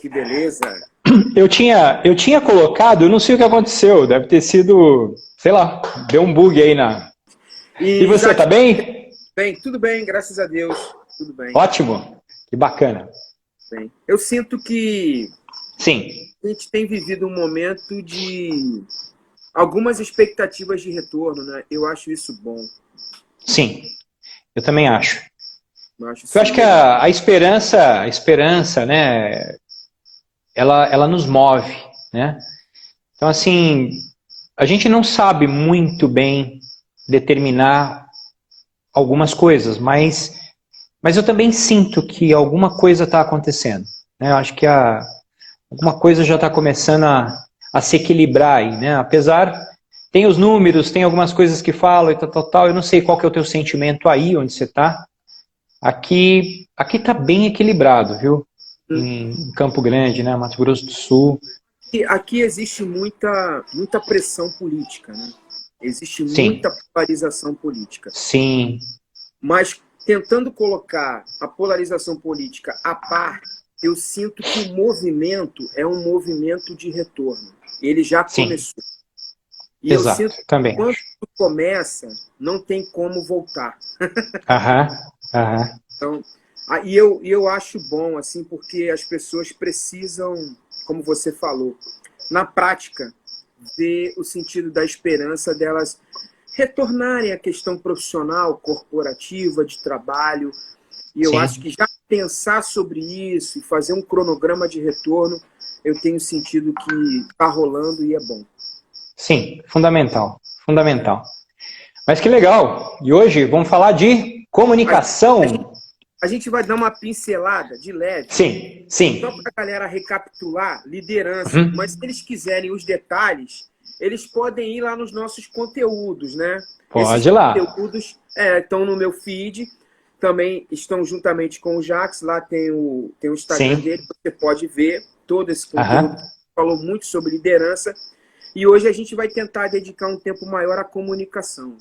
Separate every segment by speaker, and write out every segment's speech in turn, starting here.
Speaker 1: que beleza.
Speaker 2: Eu tinha colocado, eu não sei o que aconteceu, deve ter sido, sei lá, deu um bug aí na... E você, tá bem?
Speaker 1: Bem, tudo bem, graças a Deus, tudo bem.
Speaker 2: Ótimo, que bacana.
Speaker 1: Bem. Eu sinto que
Speaker 2: Sim,
Speaker 1: a gente tem vivido um momento de algumas expectativas de retorno, né? Eu acho isso bom,
Speaker 2: sim, eu também acho.
Speaker 1: eu acho
Speaker 2: Eu
Speaker 1: isso
Speaker 2: acho que
Speaker 1: legal.
Speaker 2: a esperança, né, ela nos move, né? Então, assim, a gente não sabe muito bem determinar algumas coisas, mas eu também sinto que alguma coisa está acontecendo, né? Eu acho que alguma coisa já está começando a se equilibrar aí, né? Apesar, tem os números, tem algumas coisas que falam e tal, eu não sei qual que é o teu sentimento aí, onde você está. Aqui tá bem equilibrado, viu? Em Campo Grande, né? Mato Grosso do Sul.
Speaker 1: E aqui existe muita pressão política, né? Existe
Speaker 2: Sim,
Speaker 1: muita polarização política.
Speaker 2: sim,
Speaker 1: Mas tentando colocar a polarização política à parte, eu sinto que o movimento é um movimento de retorno. Ele já
Speaker 2: sim,
Speaker 1: começou. E eu
Speaker 2: exato,
Speaker 1: sinto que
Speaker 2: também
Speaker 1: quando
Speaker 2: acho.
Speaker 1: começa, não tem como voltar.
Speaker 2: Aham, aham,
Speaker 1: Então, e eu acho bom, assim, porque as pessoas precisam, como você falou, na prática, ver o sentido da esperança delas retornarem à questão profissional, corporativa, de trabalho. E eu acho
Speaker 2: sim,
Speaker 1: que já pensar sobre isso e fazer um cronograma de retorno, eu tenho sentido que está rolando e é bom.
Speaker 2: sim, fundamental, fundamental. Mas que legal! E hoje vamos falar de
Speaker 1: A gente, a gente,
Speaker 2: comunicação.
Speaker 1: a gente vai dar uma pincelada de leve,
Speaker 2: Sim,
Speaker 1: só
Speaker 2: sim.
Speaker 1: para a galera recapitular, liderança. Mas se
Speaker 2: Uhum.
Speaker 1: eles quiserem os detalhes, eles podem ir lá nos nossos conteúdos, né? Esses
Speaker 2: Pode ir lá.
Speaker 1: conteúdos estão no meu feed, também estão juntamente com o Jax, lá tem o Instagram
Speaker 2: Sim.
Speaker 1: dele, você pode ver todo esse conteúdo.
Speaker 2: Aham.
Speaker 1: Falou muito sobre liderança. E hoje a gente vai tentar dedicar um tempo maior à comunicação.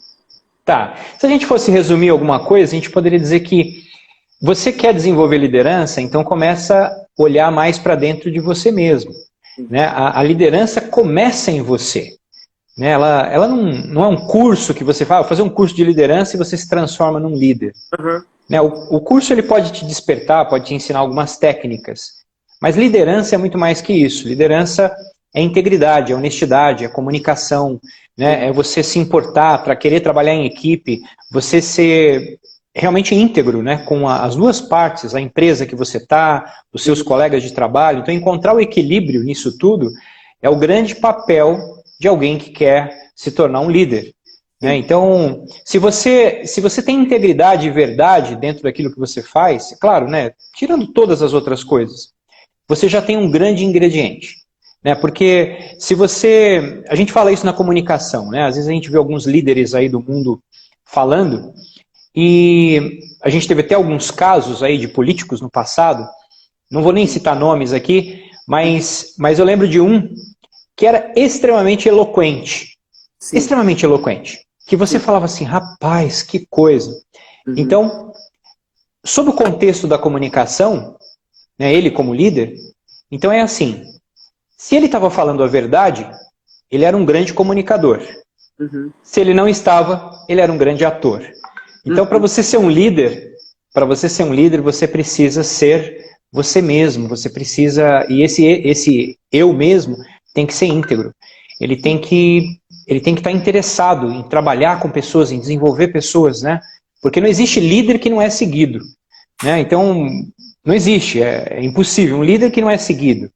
Speaker 2: Tá. Se a gente fosse resumir alguma coisa, a gente poderia dizer que você quer desenvolver liderança, então começa a olhar mais para dentro de você mesmo. Né? A liderança começa em você. Né? Ela não é um curso que você fala, fazer um curso de liderança e você se transforma num líder.
Speaker 1: Uhum.
Speaker 2: Né? O curso ele pode te despertar, pode te ensinar algumas técnicas, mas liderança é muito mais que isso. Liderança é integridade, é honestidade, é comunicação, né? É você se importar para querer trabalhar em equipe, você ser realmente íntegro, né? Com as duas partes, a empresa que você está, os seus colegas de trabalho. Então, encontrar o equilíbrio nisso tudo é o grande papel de alguém que quer se tornar um líder. Né? Então, se você tem integridade e verdade dentro daquilo que você faz, claro, né? Tirando todas as outras coisas, você já tem um grande ingrediente. Né? Porque se você. A gente fala isso na comunicação, né? Às vezes a gente vê alguns líderes aí do mundo falando, e a gente teve até alguns casos aí de políticos no passado, não vou nem citar nomes aqui, mas eu lembro de um que era extremamente eloquente.
Speaker 1: Sim,
Speaker 2: Extremamente eloquente. Que você
Speaker 1: sim.
Speaker 2: falava assim, rapaz, que coisa.
Speaker 1: Uhum.
Speaker 2: Então, sob o contexto da comunicação, né, ele como líder, então é assim, se ele estava falando a verdade, ele era um grande comunicador.
Speaker 1: Uhum.
Speaker 2: Se ele não estava, ele era um grande ator. Então, para
Speaker 1: Uhum.
Speaker 2: você ser um líder, você precisa ser você mesmo, você precisa, e esse eu mesmo tem que ser íntegro. Ele tem que estar interessado em trabalhar com pessoas, em desenvolver pessoas, né? Porque não existe líder que não é seguido, né? Então, não existe, é impossível um líder que não é seguido.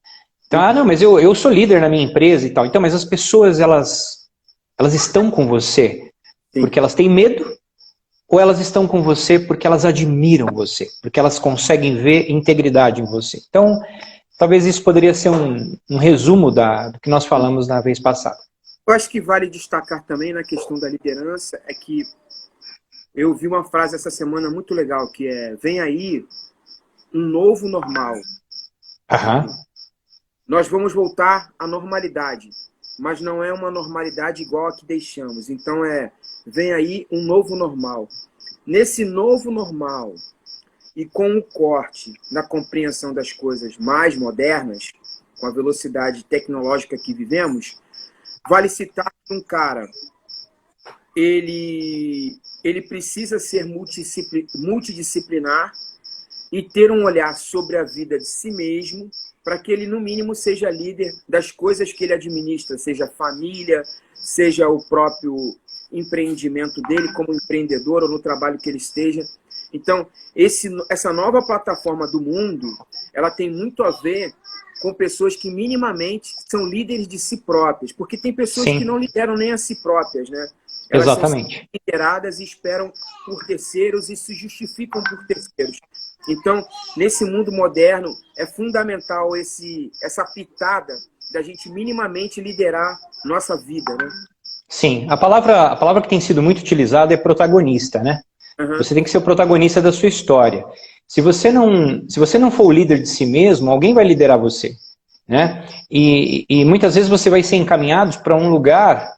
Speaker 2: Então, não, mas eu sou líder na minha empresa e tal. Então, mas as pessoas, elas estão com você
Speaker 1: Sim.
Speaker 2: porque elas têm medo ou elas estão com você porque elas admiram você, porque elas conseguem ver integridade em você. Então, talvez isso poderia ser um resumo do que nós falamos na vez passada.
Speaker 1: Eu acho que vale destacar também na questão da liderança é que eu vi uma frase essa semana muito legal, que é: vem aí um novo normal.
Speaker 2: Aham,
Speaker 1: Nós vamos voltar à normalidade, mas não é uma normalidade igual a que deixamos. Então vem aí um novo normal. Nesse novo normal, E com o corte na compreensão das coisas mais modernas, com a velocidade tecnológica que vivemos, vale citar que um cara, ele precisa ser multidisciplinar e ter um olhar sobre a vida de si mesmo, para que ele, no mínimo, seja líder das coisas que ele administra, seja a família, seja o próprio empreendimento dele como empreendedor ou no trabalho que ele esteja. Então, essa nova plataforma do mundo, ela tem muito a ver com pessoas que minimamente são líderes de si próprias, porque tem pessoas
Speaker 2: Sim.
Speaker 1: que não lideram nem a si próprias, né? Elas
Speaker 2: Exatamente.
Speaker 1: são lideradas e esperam por terceiros e se justificam por terceiros. Então, nesse mundo moderno, é fundamental essa pitada da gente minimamente liderar nossa vida, né?
Speaker 2: Sim, a palavra que tem sido muito utilizada é protagonista, né?
Speaker 1: Uhum.
Speaker 2: Você tem que ser o protagonista da sua história. Se você não for o líder de si mesmo, alguém vai liderar você, né? E muitas vezes você vai ser encaminhado para um lugar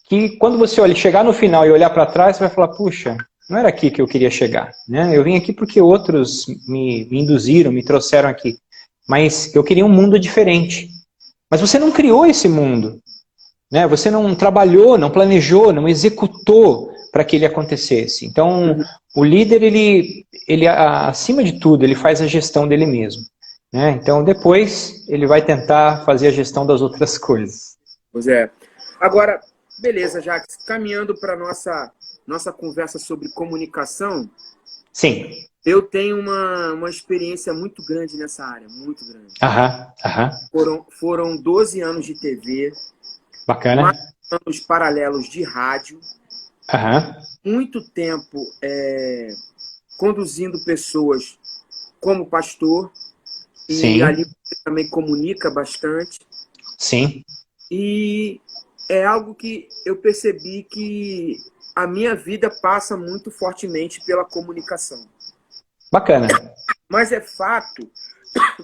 Speaker 2: que, quando você chegar no final e olhar para trás, você vai falar, puxa, não era aqui que eu queria chegar, né? Eu vim aqui porque outros me induziram, me trouxeram aqui. Mas eu queria um mundo diferente. Mas você não criou esse mundo, né? Você não trabalhou, não planejou, não executou para que ele acontecesse. Então, o líder, ele, acima de tudo, ele faz a gestão dele mesmo, né? Então, depois, ele vai tentar fazer a gestão das outras coisas.
Speaker 1: Pois é. Agora, beleza, Jacques, caminhando para nossa conversa sobre comunicação.
Speaker 2: Sim.
Speaker 1: Eu tenho uma experiência muito grande nessa área, muito grande. Foram 12 anos de TV.
Speaker 2: Bacana.
Speaker 1: Mais anos paralelos de rádio. Muito tempo conduzindo pessoas como pastor.
Speaker 2: Sim.
Speaker 1: E ali você também comunica bastante.
Speaker 2: Sim.
Speaker 1: E é algo que eu percebi que a minha vida passa muito fortemente pela comunicação.
Speaker 2: Bacana.
Speaker 1: Mas é fato,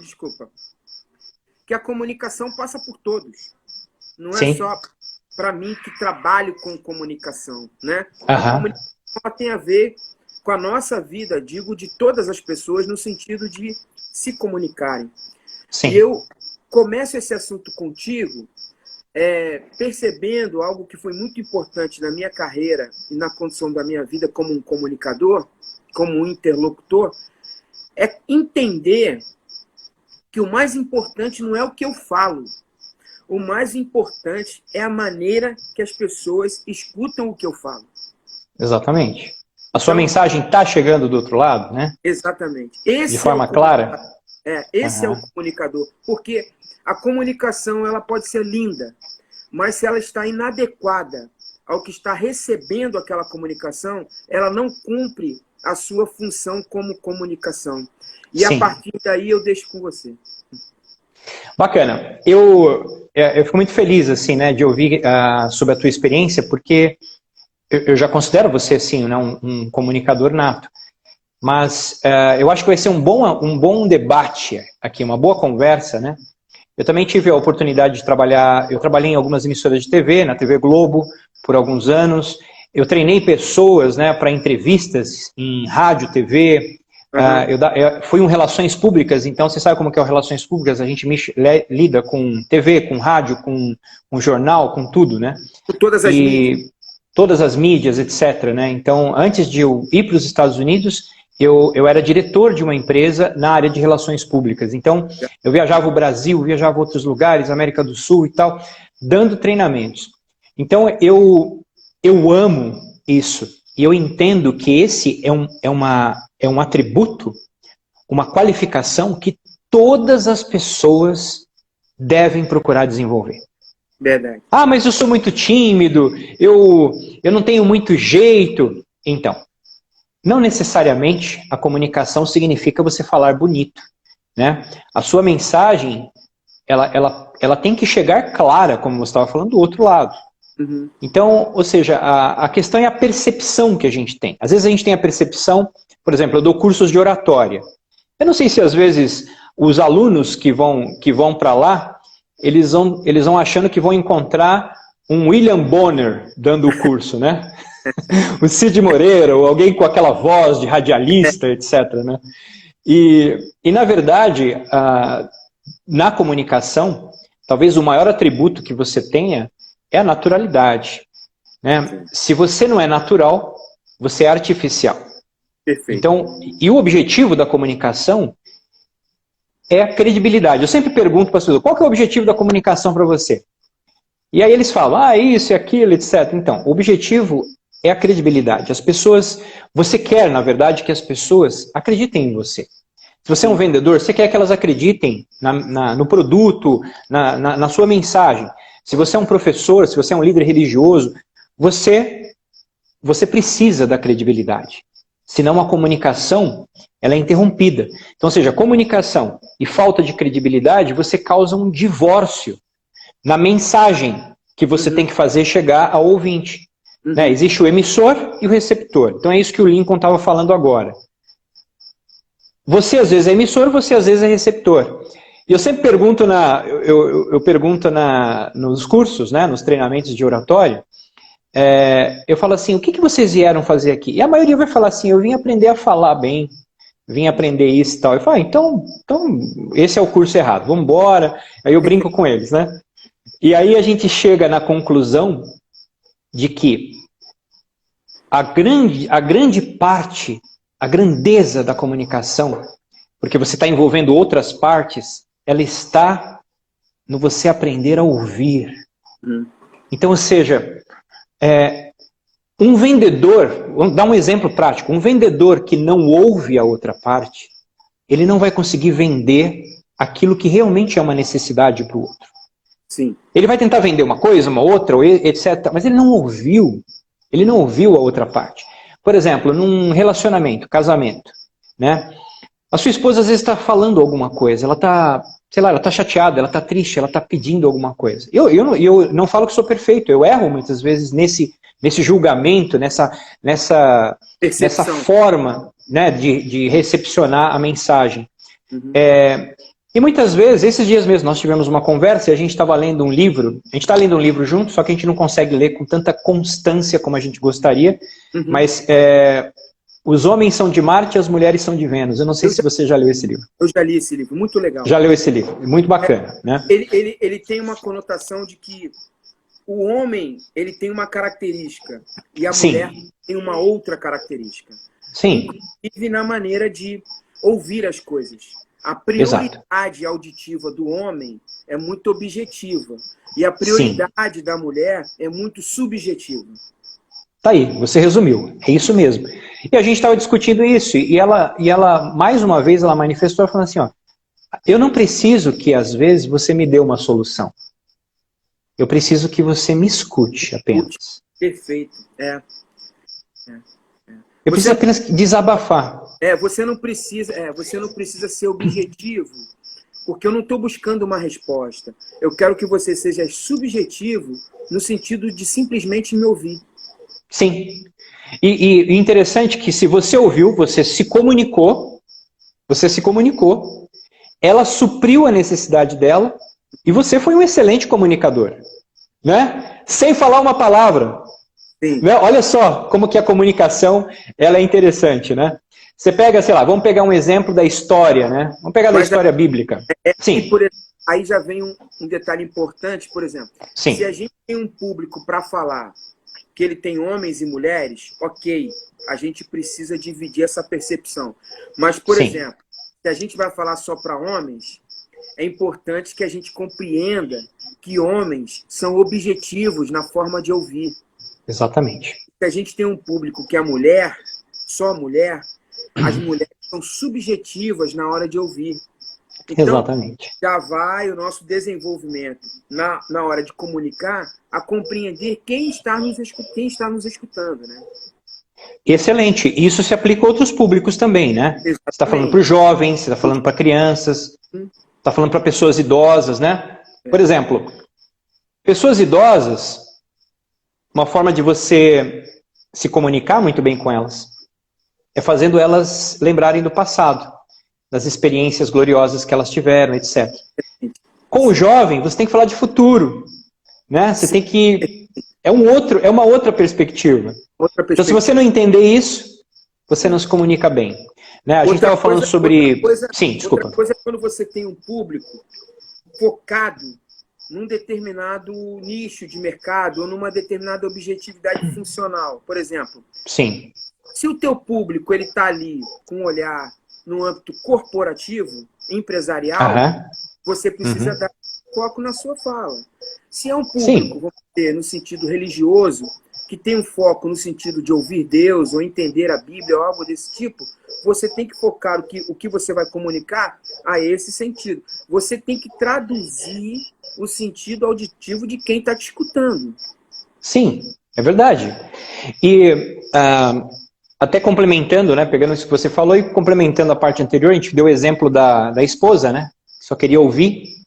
Speaker 1: desculpa, que a comunicação passa por todos. Não é só para mim que trabalho com comunicação, né? A comunicação tem a ver com a nossa vida, digo, de todas as pessoas, no sentido de se comunicarem.
Speaker 2: Sim.
Speaker 1: E eu começo esse assunto contigo percebendo algo que foi muito importante na minha carreira e na condição da minha vida como um comunicador, como um interlocutor, é entender que o mais importante não é o que eu falo. O mais importante é a maneira que as pessoas escutam o que eu falo.
Speaker 2: Exatamente. A sua mensagem está chegando do outro lado, né?
Speaker 1: Exatamente.
Speaker 2: De forma clara?
Speaker 1: Esse é o comunicador. Porque a comunicação ela pode ser linda, mas se ela está inadequada ao que está recebendo aquela comunicação, ela não cumpre a sua função como comunicação. E a partir daí eu deixo com você.
Speaker 2: Bacana. Eu fico muito feliz assim, né, de ouvir sobre a tua experiência, porque eu já considero você assim, né, um comunicador nato. Mas eu acho que vai ser um bom debate aqui, uma boa conversa, né? Eu também tive a oportunidade de trabalhar, eu trabalhei em algumas emissoras de TV, na TV Globo, por alguns anos. Eu treinei pessoas, né, para entrevistas em rádio, TV. Eu fui em relações públicas, então você sabe como que é o relações públicas, a gente lida com TV, com rádio, com jornal, com tudo, né?
Speaker 1: Todas as mídias.
Speaker 2: Todas as mídias, etc, né? Então, antes de eu ir para os Estados Unidos, eu era diretor de uma empresa na área de relações públicas. Então, eu viajava o Brasil, viajava a outros lugares, América do Sul e tal, dando treinamentos. Então, eu amo isso. E eu entendo que esse é um atributo, uma qualificação que todas as pessoas devem procurar desenvolver.
Speaker 1: Verdade.
Speaker 2: Ah, mas eu sou muito tímido, eu não tenho muito jeito. Então, não necessariamente a comunicação significa você falar bonito, né? A sua mensagem, ela tem que chegar clara, como você estava falando, do outro lado.
Speaker 1: Uhum.
Speaker 2: Então, ou seja, a questão é a percepção que a gente tem. Às vezes a gente tem a percepção, por exemplo, eu dou cursos de oratória. Eu não sei se às vezes os alunos que vão para lá, eles vão achando que vão encontrar um William Bonner dando o curso, né? O Cid Moreira, ou alguém com aquela voz de radialista, etc. Né? E na verdade, na comunicação, talvez o maior atributo que você tenha é a naturalidade. Né? Se você não é natural, você é artificial.
Speaker 1: Perfeito.
Speaker 2: Então, e o objetivo da comunicação é a credibilidade. Eu sempre pergunto para as pessoas, qual que é o objetivo da comunicação para você? E aí eles falam, isso e aquilo, etc. Então, o objetivo é a credibilidade. As pessoas, você quer, na verdade, que as pessoas acreditem em você. Se você é um vendedor, você quer que elas acreditem no produto, na sua mensagem. Se você é um professor, se você é um líder religioso, você precisa da credibilidade. Senão a comunicação ela é interrompida. Então, ou seja, comunicação e falta de credibilidade, você causa um divórcio na mensagem que você tem que fazer chegar ao ouvinte. Né? Existe o emissor e o receptor. Então é isso que o Lincoln estava falando agora. Você às vezes é emissor, você às vezes é receptor. E eu sempre pergunto, eu pergunto nos cursos, né, nos treinamentos de oratório, eu falo assim, o que vocês vieram fazer aqui? E a maioria vai falar assim, eu vim aprender a falar bem, vim aprender isso e tal. Eu falo, então esse é o curso errado, vamos embora. Aí eu brinco com eles, né? E aí a gente chega na conclusão de que a grande parte, a grandeza da comunicação, porque você está envolvendo outras partes, ela está no você aprender a ouvir. Então, ou seja, um vendedor, vamos dar um exemplo prático, um vendedor que não ouve a outra parte, ele não vai conseguir vender aquilo que realmente é uma necessidade para o outro.
Speaker 1: Sim.
Speaker 2: Ele vai tentar vender uma coisa, uma outra, etc. Mas ele não ouviu a outra parte. Por exemplo, num relacionamento, casamento, né? A sua esposa às vezes está falando alguma coisa, ela está, sei lá, ela está chateada, ela está triste, ela está pedindo alguma coisa. Eu não falo que sou perfeito, eu erro muitas vezes nesse julgamento, nessa forma, né, de recepcionar a mensagem. E muitas vezes, esses dias mesmo, nós tivemos uma conversa e a gente estava lendo um livro, a gente está lendo um livro junto, só que a gente não consegue ler com tanta constância como a gente gostaria, mas Os Homens São de Marte e as Mulheres São de Vênus. Eu não sei se você já leu esse livro.
Speaker 1: Eu já li esse livro, muito legal.
Speaker 2: Já leu esse livro, muito bacana. Né?
Speaker 1: Ele tem uma conotação de que o homem ele tem uma característica e a mulher tem uma outra característica.
Speaker 2: Sim.
Speaker 1: Inclusive na maneira de ouvir as coisas. A prioridade auditiva do homem é muito objetiva. E a prioridade da mulher é muito subjetiva.
Speaker 2: Tá aí, você resumiu. É isso mesmo. E a gente estava discutindo isso. E ela, mais uma vez, ela manifestou falando assim, ó, eu não preciso que, às vezes, você me dê uma solução. Eu preciso que você me escute apenas.
Speaker 1: Perfeito.
Speaker 2: Eu preciso apenas desabafar.
Speaker 1: Você não precisa ser objetivo, porque eu não estou buscando uma resposta. Eu quero que você seja subjetivo no sentido de simplesmente me ouvir.
Speaker 2: Sim. E interessante que se você ouviu, você se comunicou, ela supriu a necessidade dela e você foi um excelente comunicador. Né? Sem falar uma palavra. Né? Olha só como que a comunicação ela é interessante, né? Você pega, sei lá, vamos pegar um exemplo da história, né? Vamos pegar da história bíblica. Sim.
Speaker 1: Aí já vem um detalhe importante, por exemplo.
Speaker 2: Sim.
Speaker 1: Se a gente tem um público para falar que ele tem homens e mulheres, ok, a gente precisa dividir essa percepção. Mas, por exemplo, se a gente vai falar só para homens, é importante que a gente compreenda que homens são objetivos na forma de ouvir.
Speaker 2: Exatamente.
Speaker 1: Se a gente tem um público que é mulher, só mulher, as mulheres são subjetivas na hora de ouvir. Então,
Speaker 2: exatamente.
Speaker 1: Já vai o nosso desenvolvimento na hora de comunicar a compreender quem está nos escutando, né?
Speaker 2: Excelente. Isso se aplica a outros públicos também, né? Exatamente. Você está falando para os jovens, você está falando para crianças, está falando para pessoas idosas, né? Por exemplo, pessoas idosas, uma forma de você se comunicar muito bem com elas é fazendo elas lembrarem do passado, das experiências gloriosas que elas tiveram, etc. Com o jovem, você tem que falar de futuro, né? Você tem que... é uma outra perspectiva.
Speaker 1: Outra perspectiva.
Speaker 2: Então, se você não entender isso, você não se comunica bem. Né? A gente estava falando sobre... Sim, desculpa.
Speaker 1: Outra coisa é quando você tem um público focado num determinado nicho de mercado ou numa determinada objetividade funcional. Por exemplo,
Speaker 2: sim.
Speaker 1: Se o teu público ele está ali com um olhar no âmbito corporativo, empresarial, você precisa dar foco na sua fala. Se é um público, vamos dizer, no sentido religioso, que tem um foco no sentido de ouvir Deus ou entender a Bíblia ou algo desse tipo, você tem que focar o que você vai comunicar a esse sentido. Você tem que traduzir o sentido auditivo de quem está te escutando.
Speaker 2: Sim, é verdade. E até complementando, né, pegando isso que você falou e complementando a parte anterior, a gente deu o exemplo da esposa, né? Só queria ouvir.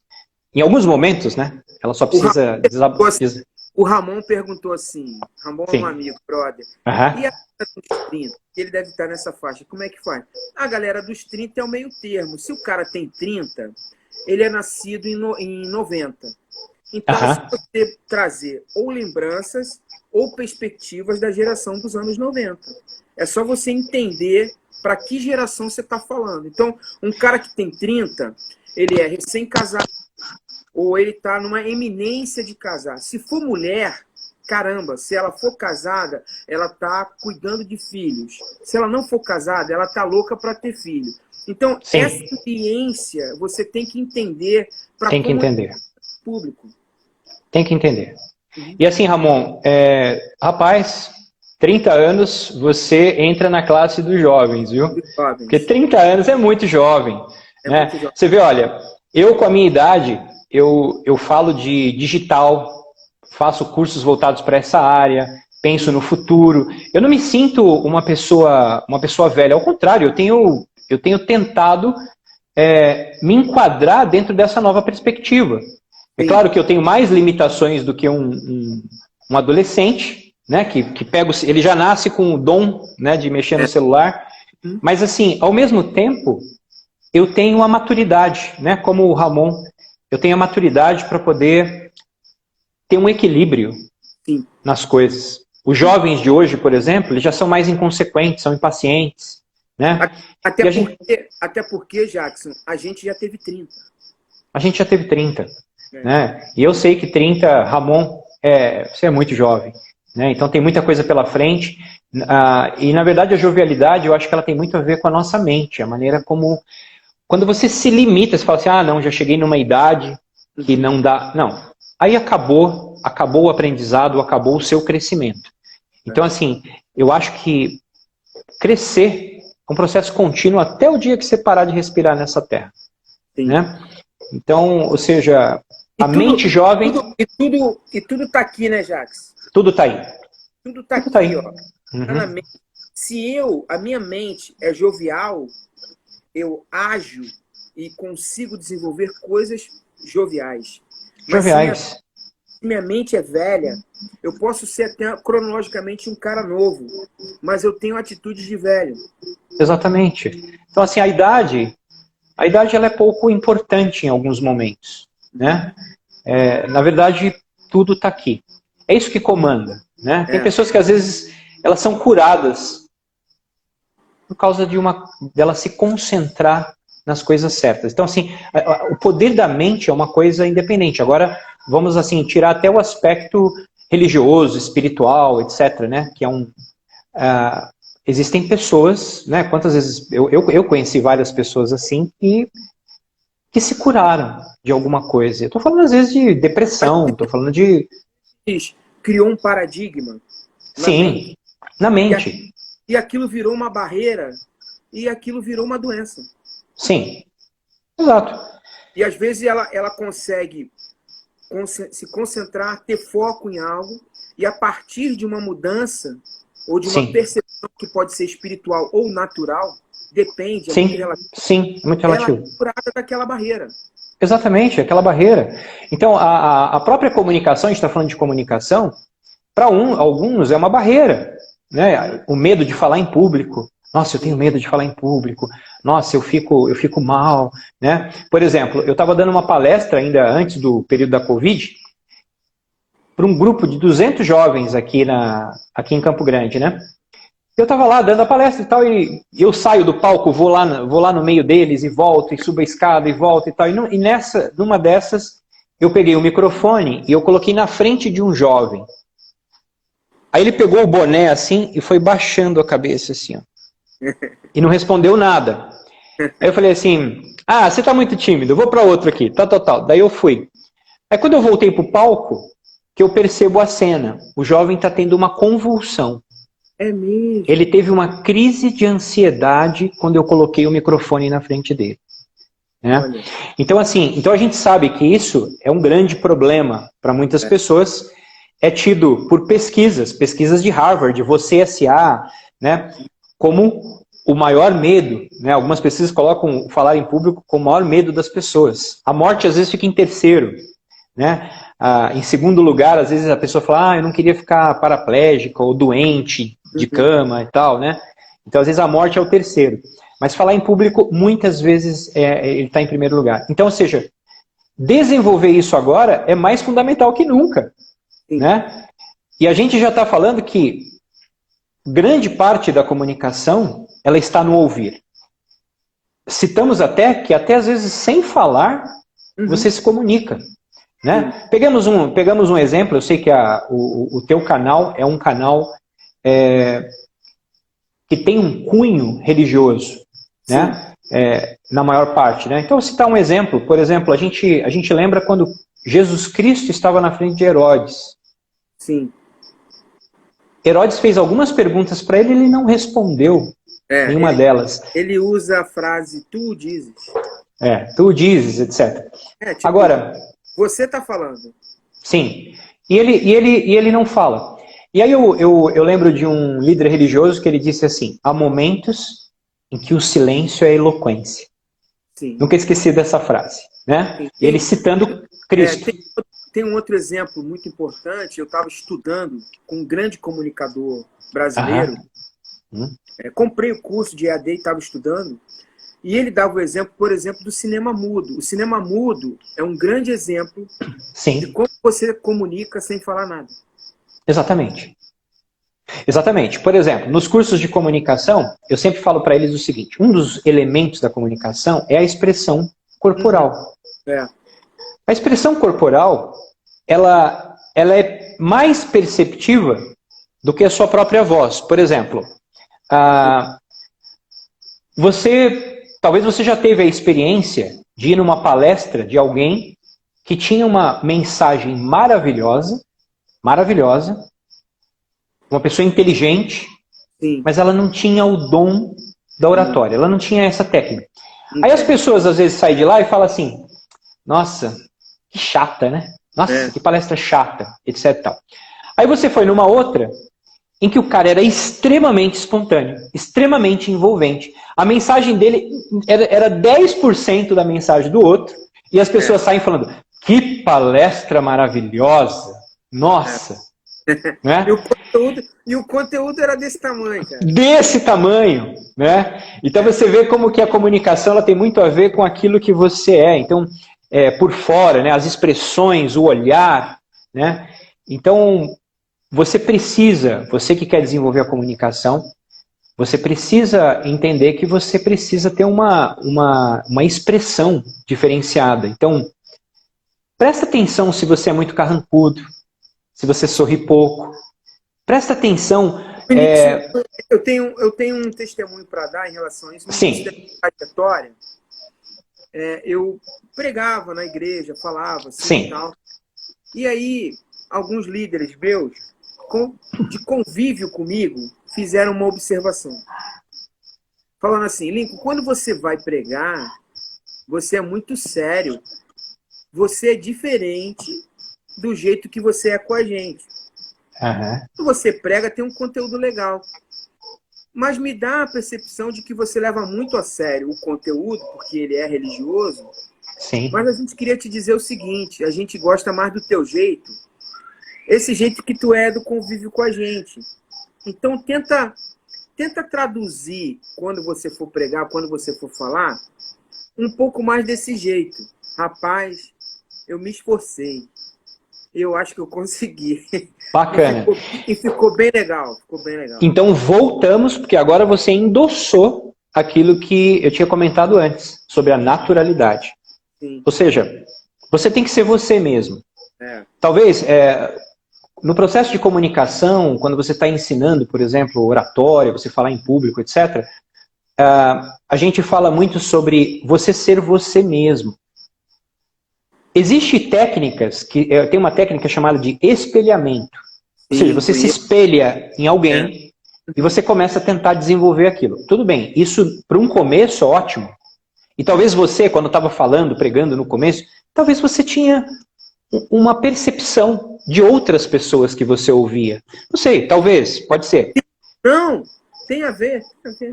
Speaker 2: Em alguns momentos, né? Ela só precisa...
Speaker 1: O Ramon perguntou assim, Ramon é um amigo, brother, e a galera dos 30, que ele deve estar nessa faixa, como é que faz? A galera dos 30 é o meio termo. Se o cara tem 30, ele é nascido em 90. Então, se você trazer ou lembranças ou perspectivas da geração dos anos 90. É só você entender para que geração você está falando. Então, um cara que tem 30, ele é recém-casado, ou ele está numa eminência de casar. Se for mulher, caramba, se ela for casada, ela está cuidando de filhos. Se ela não for casada, ela está louca para ter filho. Então, essa experiência você tem que entender para o público.
Speaker 2: Tem que entender. E assim, Ramon, rapaz, 30 anos, você entra na classe dos jovens, viu? Porque 30 anos é muito jovem. Né? Muito jovem. Você vê, olha, eu com a minha idade... Eu falo de digital, faço cursos voltados para essa área, penso no futuro. Eu não me sinto uma pessoa velha, ao contrário, eu tenho tentado me enquadrar dentro dessa nova perspectiva. É claro que eu tenho mais limitações do que um adolescente, né, que ele já nasce com o dom, né, de mexer no celular, mas assim, ao mesmo tempo, eu tenho a maturidade, né, como o Ramon. Eu tenho a maturidade para poder ter um equilíbrio nas coisas. Os jovens de hoje, por exemplo, eles já são mais inconsequentes, são impacientes. Né?
Speaker 1: Até porque, Jackson, a gente já teve 30.
Speaker 2: A gente já teve 30. Né? E eu sei que 30, Ramon, você é muito jovem. Né? Então tem muita coisa pela frente. E, na verdade, a jovialidade, eu acho que ela tem muito a ver com a nossa mente, a maneira como... Quando você se limita, você fala assim, não, já cheguei numa idade que não dá... Não, aí acabou o aprendizado, acabou o seu crescimento. Então, assim, eu acho que crescer é um processo contínuo até o dia que você parar de respirar nessa terra. Né? Então, ou seja, mente jovem...
Speaker 1: E tudo tá aqui, né, Jax?
Speaker 2: Tudo tá aí.
Speaker 1: Tudo tá aqui, ó. Tá na mente. Se a minha mente é jovial... eu ajo e consigo desenvolver coisas joviais. Mas se minha mente é velha, eu posso ser até cronologicamente um cara novo, mas eu tenho atitudes de velho.
Speaker 2: Exatamente. Então, assim, a idade ela é pouco importante em alguns momentos. Né? Na verdade, tudo está aqui. É isso que comanda. Né? Tem pessoas que, às vezes, elas são curadas por causa dela se concentrar nas coisas certas. Então, assim, o poder da mente é uma coisa independente. Agora, vamos, assim, tirar até o aspecto religioso, espiritual, etc., né? Que existem pessoas, né? Quantas vezes... Eu conheci várias pessoas assim que se curaram de alguma coisa. Eu estou falando, às vezes, de depressão, estou falando de...
Speaker 1: Criou um paradigma.
Speaker 2: Sim, na mente.
Speaker 1: E aquilo virou uma barreira, e aquilo virou uma doença.
Speaker 2: Sim, exato.
Speaker 1: E às vezes ela consegue se concentrar, ter foco em algo, e a partir de uma mudança, ou de uma percepção que pode ser espiritual ou natural, depende, é muito relativo.
Speaker 2: Sim, muito relativo.
Speaker 1: Ela é curada daquela barreira.
Speaker 2: Exatamente, aquela barreira. Então, a própria comunicação, a gente está falando de comunicação, para alguns é uma barreira. Né? O medo de falar em público. Nossa, eu tenho medo de falar em público. Nossa, eu fico mal. Né? Por exemplo, eu estava dando uma palestra ainda antes do período da Covid para um grupo de 200 jovens aqui em Campo Grande, né? Eu estava lá dando a palestra e tal, e eu saio do palco, vou lá no meio deles e volto, e subo a escada e volto e tal. E numa dessas, eu peguei o microfone e eu coloquei na frente de um jovem. Aí ele pegou o boné assim e foi baixando a cabeça assim, ó. E não respondeu nada. Aí eu falei assim, você tá muito tímido, eu vou para outro aqui, tal. Daí eu fui. Aí quando eu voltei pro palco, que eu percebo a cena. O jovem tá tendo uma convulsão.
Speaker 1: É mesmo?
Speaker 2: Ele teve uma crise de ansiedade quando eu coloquei o microfone na frente dele. Né? Então, assim, a gente sabe que isso é um grande problema para muitas pessoas. É tido por pesquisas de Harvard, você SA, né, como o maior medo. Né? Algumas pesquisas colocam falar em público como o maior medo das pessoas. A morte, às vezes, fica em terceiro. Né? Em segundo lugar, às vezes a pessoa fala, eu não queria ficar paraplégica ou doente de cama e tal, né? Então, às vezes a morte é o terceiro. Mas falar em público, muitas vezes, ele está em primeiro lugar. Então, ou seja, desenvolver isso agora é mais fundamental que nunca. Né? E a gente já está falando que grande parte da comunicação, ela está no ouvir. Citamos até que até às vezes sem falar, você se comunica. Né? Pegamos um exemplo, eu sei que o teu canal é um canal que tem um cunho religioso, né? Na maior parte. Né? Então, vou citar um exemplo. Por exemplo, a gente lembra quando Jesus Cristo estava na frente de Herodes.
Speaker 1: Sim.
Speaker 2: Herodes fez algumas perguntas para ele e ele não respondeu nenhuma delas.
Speaker 1: Ele usa a frase, tu dizes.
Speaker 2: Tu dizes, etc.
Speaker 1: Tipo,
Speaker 2: agora...
Speaker 1: Você está falando.
Speaker 2: Sim. E ele não fala. E aí eu lembro de um líder religioso que ele disse assim, há momentos em que o silêncio é eloquência. Sim. Nunca esqueci dessa frase. Né? Ele citando Cristo.
Speaker 1: Tem um outro exemplo muito importante. Eu estava estudando com um grande comunicador brasileiro. Comprei o curso de EAD e estava estudando. E ele dava o exemplo, por exemplo, do cinema mudo. O cinema mudo é um grande exemplo de como você comunica sem falar nada.
Speaker 2: Exatamente. Exatamente. Por exemplo, nos cursos de comunicação, eu sempre falo para eles o seguinte, um dos elementos da comunicação é a expressão corporal. A expressão corporal, ela é mais perceptiva do que a sua própria voz. Por exemplo, talvez você já teve a experiência de ir numa palestra de alguém que tinha uma mensagem maravilhosa, uma pessoa inteligente, mas ela não tinha o dom da oratória, ela não tinha essa técnica. Aí as pessoas às vezes saem de lá e falam assim, nossa, que chata, né? Nossa, que palestra chata, etc. Tal. Aí você foi numa outra em que o cara era extremamente espontâneo, extremamente envolvente. A mensagem dele era 10% da mensagem do outro, e as pessoas saem falando, que palestra maravilhosa, nossa. Né?
Speaker 1: E o conteúdo era desse tamanho, cara.
Speaker 2: Desse tamanho, né? Então você vê como que a comunicação ela tem muito a ver com aquilo que você é. Então, por fora, né? As expressões, o olhar, né? Então, você que quer desenvolver a comunicação, você precisa entender que você precisa ter uma expressão diferenciada. Então, presta atenção se você é muito carrancudo, se você sorri pouco. Presta atenção.
Speaker 1: Eu tenho um testemunho para dar em relação a isso. No início da trajetória, eu pregava na igreja, falava assim e tal. E aí, alguns líderes meus, de convívio comigo, fizeram uma observação. Falando assim, Lincoln, quando você vai pregar, você é muito sério. Você é diferente do jeito que você é com a gente. Quando você prega, tem um conteúdo legal. Mas me dá a percepção de que você leva muito a sério o conteúdo, porque ele é religioso.
Speaker 2: Sim.
Speaker 1: Mas a gente queria te dizer o seguinte, a gente gosta mais do teu jeito, esse jeito que tu é do convívio com a gente. Então tenta traduzir, quando você for pregar, quando você for falar, um pouco mais desse jeito. Rapaz, eu me esforcei. Eu acho que eu consegui.
Speaker 2: Bacana.
Speaker 1: E ficou bem legal. Ficou bem legal.
Speaker 2: Então voltamos, porque agora você endossou aquilo que eu tinha comentado antes, sobre a naturalidade.
Speaker 1: Sim.
Speaker 2: Ou seja, você tem que ser você mesmo.
Speaker 1: É.
Speaker 2: Talvez, no processo de comunicação, quando você está ensinando, por exemplo, oratória, você falar em público, etc., a gente fala muito sobre você ser você mesmo. Existem técnicas, tem uma técnica chamada de espelhamento. Ou seja, você se espelha em alguém e você começa a tentar desenvolver aquilo. Tudo bem, isso para um começo ótimo. E talvez você, quando estava falando, pregando no começo, talvez você tinha uma percepção de outras pessoas que você ouvia. Não sei, talvez, pode ser.
Speaker 1: Não, tem a ver.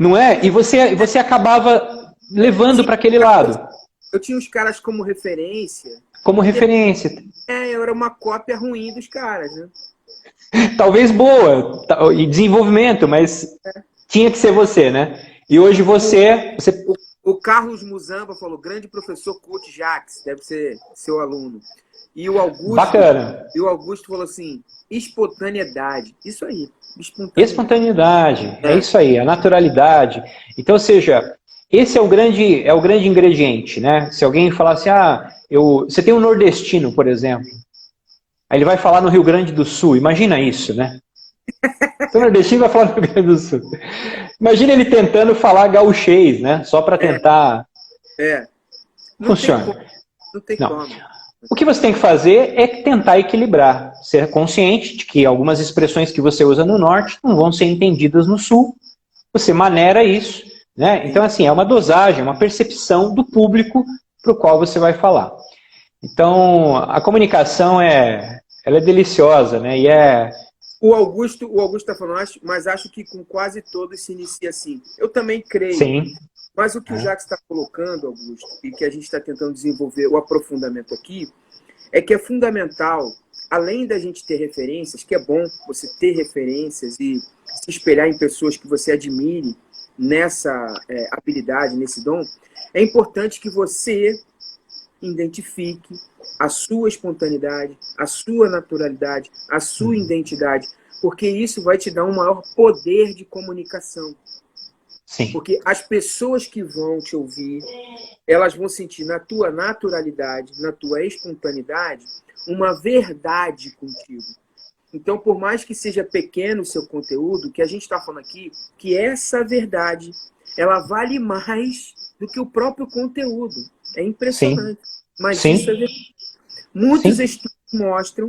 Speaker 2: Não é? E você acabava levando para aquele lado.
Speaker 1: Eu tinha os caras como referência.
Speaker 2: Como referência.
Speaker 1: Eu era uma cópia ruim dos caras, né?
Speaker 2: Talvez boa, e desenvolvimento, mas tinha que ser você, né? E hoje você...
Speaker 1: O Carlos Muzamba falou, grande professor coach Jacques, deve ser seu aluno. E o Augusto,
Speaker 2: bacana.
Speaker 1: E o Augusto falou assim, espontaneidade. Isso aí.
Speaker 2: Espontaneidade. É isso aí, a naturalidade. Então, ou seja, esse é o grande ingrediente, né? Se alguém falar assim, você tem um nordestino, por exemplo, aí ele vai falar no Rio Grande do Sul, imagina isso, né? Então, o nordestino vai falar no Rio Grande do Sul. Imagina ele tentando falar gauchês, né? Só para tentar...
Speaker 1: Não
Speaker 2: funciona.
Speaker 1: Não tem como.
Speaker 2: O que você tem que fazer é tentar equilibrar, ser consciente de que algumas expressões que você usa no norte não vão ser entendidas no sul. Você maneira isso, né? Então, assim, é uma dosagem, uma percepção do público para o qual você vai falar. Então, a comunicação ela é deliciosa, né?
Speaker 1: O Augusto está falando, mas acho que com quase todos se inicia assim. Eu também creio.
Speaker 2: Sim.
Speaker 1: Mas o que o Jacques está colocando, Augusto, e que a gente está tentando desenvolver o aprofundamento aqui, é que é fundamental, além da gente ter referências, que é bom você ter referências e se espelhar em pessoas que você admire nessa habilidade, nesse dom, é importante que você identifique a sua espontaneidade, a sua naturalidade, a sua identidade, porque isso vai te dar um maior poder de comunicação.
Speaker 2: Sim.
Speaker 1: Porque as pessoas que vão te ouvir, elas vão sentir na tua naturalidade, na tua espontaneidade, uma verdade contigo. Então, por mais que seja pequeno o seu conteúdo, o que a gente está falando aqui, que essa verdade, ela vale mais do que o próprio conteúdo. É impressionante. Sim. Mas
Speaker 2: Sim.
Speaker 1: isso é verdade. Muitos estudos mostram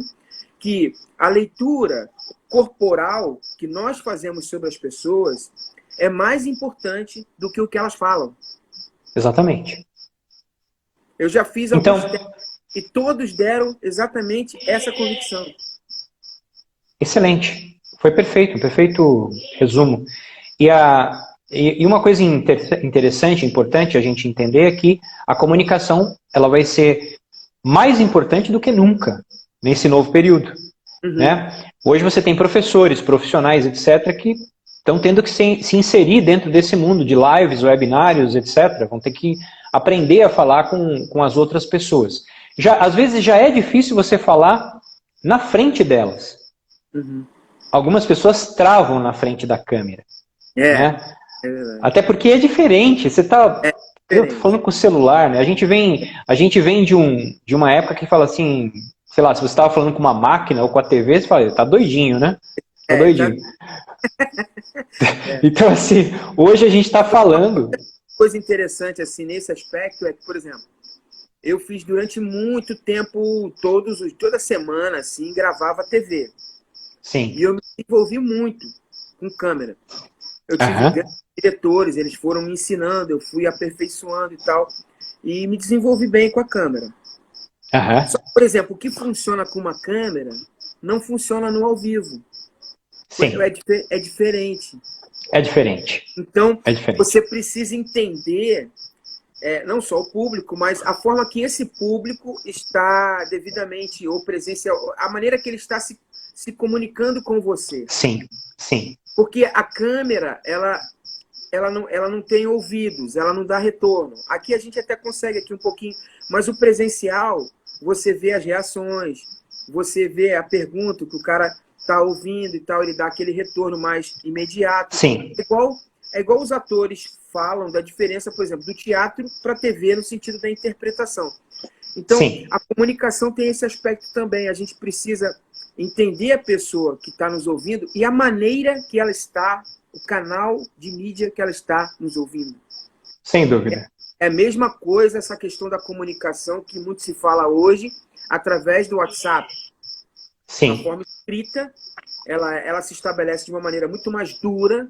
Speaker 1: que a leitura corporal que nós fazemos sobre as pessoas é mais importante do que o que elas falam.
Speaker 2: Exatamente.
Speaker 1: Eu já fiz alguns testes e todos deram exatamente essa convicção.
Speaker 2: Excelente. Foi perfeito, um perfeito resumo. E uma coisa interessante, importante a gente entender é que a comunicação ela vai ser mais importante do que nunca nesse novo período. Né? Hoje você tem professores, profissionais, etc., que estão tendo que se inserir dentro desse mundo de lives, webinários, etc. Vão ter que aprender a falar com as outras pessoas. Às vezes já é difícil você falar na frente delas. Algumas pessoas travam na frente da câmera. Né? Até porque é diferente. Você está falando com o celular, né? A gente vem de uma época que fala assim, sei lá, se você estava falando com uma máquina ou com a TV, você fala, tá doidinho, né? Tá doidinho. Então, assim, hoje a gente está falando...
Speaker 1: Coisa interessante, assim, nesse aspecto é que, por exemplo, eu fiz durante muito tempo, toda semana, assim, gravava TV.
Speaker 2: Sim.
Speaker 1: E eu me envolvi muito com câmera. Eu tive diretores, eles foram me ensinando, eu fui aperfeiçoando e tal, e me desenvolvi bem com a câmera. Só que, por exemplo, o que funciona com uma câmera não funciona no ao vivo.
Speaker 2: Sim.
Speaker 1: É diferente.
Speaker 2: É diferente.
Speaker 1: Então, você precisa entender, não só o público, mas a forma que esse público está devidamente, ou presencial, a maneira que ele está se comunicando com você.
Speaker 2: Sim, sim.
Speaker 1: Porque a câmera, ela não tem ouvidos, ela não dá retorno. Aqui a gente até consegue aqui um pouquinho, mas o presencial, você vê as reações, você vê a pergunta que o cara está ouvindo e tal, ele dá aquele retorno mais imediato.
Speaker 2: Sim.
Speaker 1: É igual os atores falam da diferença, por exemplo, do teatro para a TV no sentido da interpretação. Então,
Speaker 2: Sim.
Speaker 1: a comunicação tem esse aspecto também. A gente precisa entender a pessoa que está nos ouvindo e a maneira que ela está, o canal de mídia que ela está nos ouvindo.
Speaker 2: Sem dúvida.
Speaker 1: É a mesma coisa essa questão da comunicação que muito se fala hoje através do WhatsApp.
Speaker 2: Sim.
Speaker 1: A forma escrita, ela se estabelece de uma maneira muito mais dura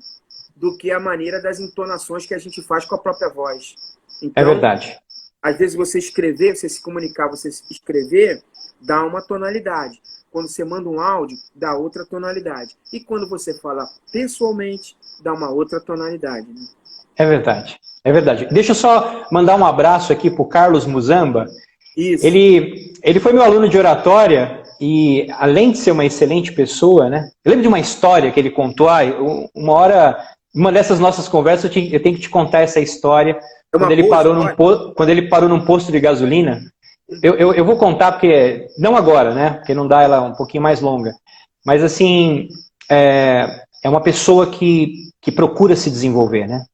Speaker 1: do que a maneira das entonações que a gente faz com a própria voz. Então,
Speaker 2: É verdade.
Speaker 1: às vezes você escrever, você se comunicar, você escrever, dá uma tonalidade. Quando você manda um áudio, dá outra tonalidade. E quando você fala pessoalmente, dá uma outra tonalidade. Né?
Speaker 2: É verdade. É verdade. Deixa eu só mandar um abraço aqui para o Carlos Muzamba.
Speaker 1: Isso.
Speaker 2: Ele foi meu aluno de oratória e, além de ser uma excelente pessoa, né? Eu lembro de uma história que ele contou. Uma hora, uma dessas nossas conversas, eu tenho que te contar essa história. Quando ele parou num posto de gasolina. Eu vou contar, porque não agora, né? Porque não dá, ela é um pouquinho mais longa. Mas, assim, é uma pessoa que procura se desenvolver, né?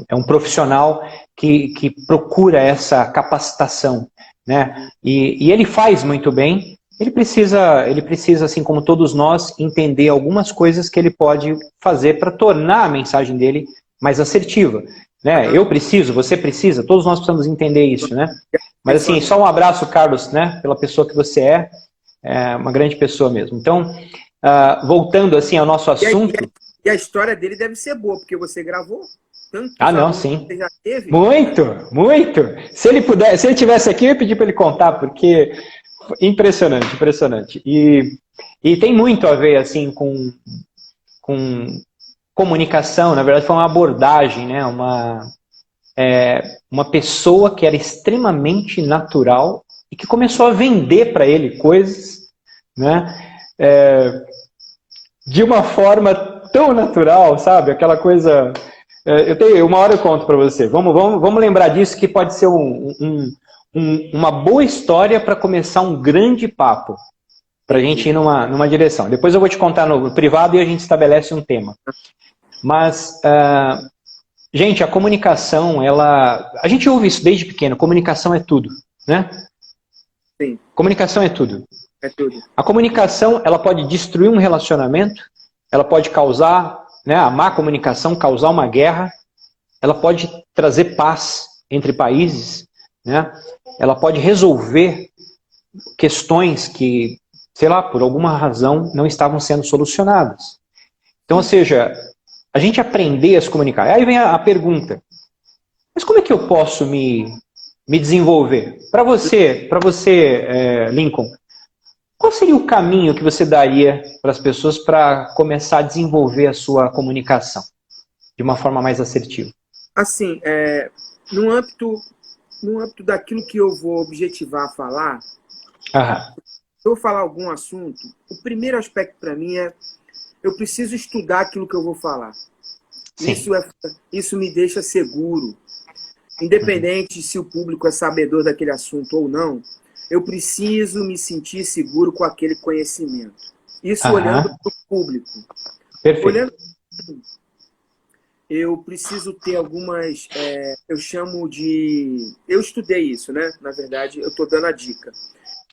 Speaker 2: É um profissional que procura essa capacitação, né? E ele faz muito bem. Ele precisa, assim como todos nós, entender algumas coisas que ele pode fazer para tornar a mensagem dele mais assertiva. Né? Eu preciso, você precisa, todos nós precisamos entender isso, né? Mas assim, só um abraço, Carlos, né? Pela pessoa que você é uma grande pessoa mesmo. Então, voltando assim ao nosso assunto...
Speaker 1: E a história dele deve ser boa, porque você gravou tanto.
Speaker 2: Não, sim.
Speaker 1: Você já teve.
Speaker 2: Muito, muito. Se ele tivesse aqui, eu ia pedir para ele contar, porque impressionante, impressionante. E tem muito a ver assim com comunicação. Na verdade, foi uma abordagem, né? Uma pessoa que era extremamente natural e que começou a vender para ele coisas, né? De uma forma tão natural, sabe? Aquela coisa... uma hora eu conto para você. Vamos lembrar disso, que pode ser uma boa história para começar um grande papo, para a gente ir numa direção. Depois eu vou te contar no privado e a gente estabelece um tema. Mas, gente, a comunicação, a gente ouve isso desde pequeno, comunicação é tudo, né?
Speaker 1: Sim.
Speaker 2: Comunicação é tudo.
Speaker 1: É tudo.
Speaker 2: A comunicação, ela pode destruir um relacionamento, ela pode causar, né, a má comunicação, causar uma guerra, ela pode trazer paz entre países, né? Ela pode resolver questões que, sei lá, por alguma razão não estavam sendo solucionadas. Então, ou seja, a gente aprender a se comunicar. Aí vem a pergunta, mas como é que eu posso me desenvolver? Para você, Lincoln, qual seria o caminho que você daria para as pessoas para começar a desenvolver a sua comunicação de uma forma mais assertiva?
Speaker 1: Assim, no âmbito daquilo que eu vou objetivar a falar, se eu falar algum assunto, o primeiro aspecto para mim eu preciso estudar aquilo que eu vou falar. Isso me deixa seguro. Independente se o público é sabedor daquele assunto ou não, eu preciso me sentir seguro com aquele conhecimento. Isso olhando para o público.
Speaker 2: Perfeito.
Speaker 1: Olhando, eu preciso ter algumas... eu chamo de... Eu estudei isso, né? Na verdade, eu estou dando a dica.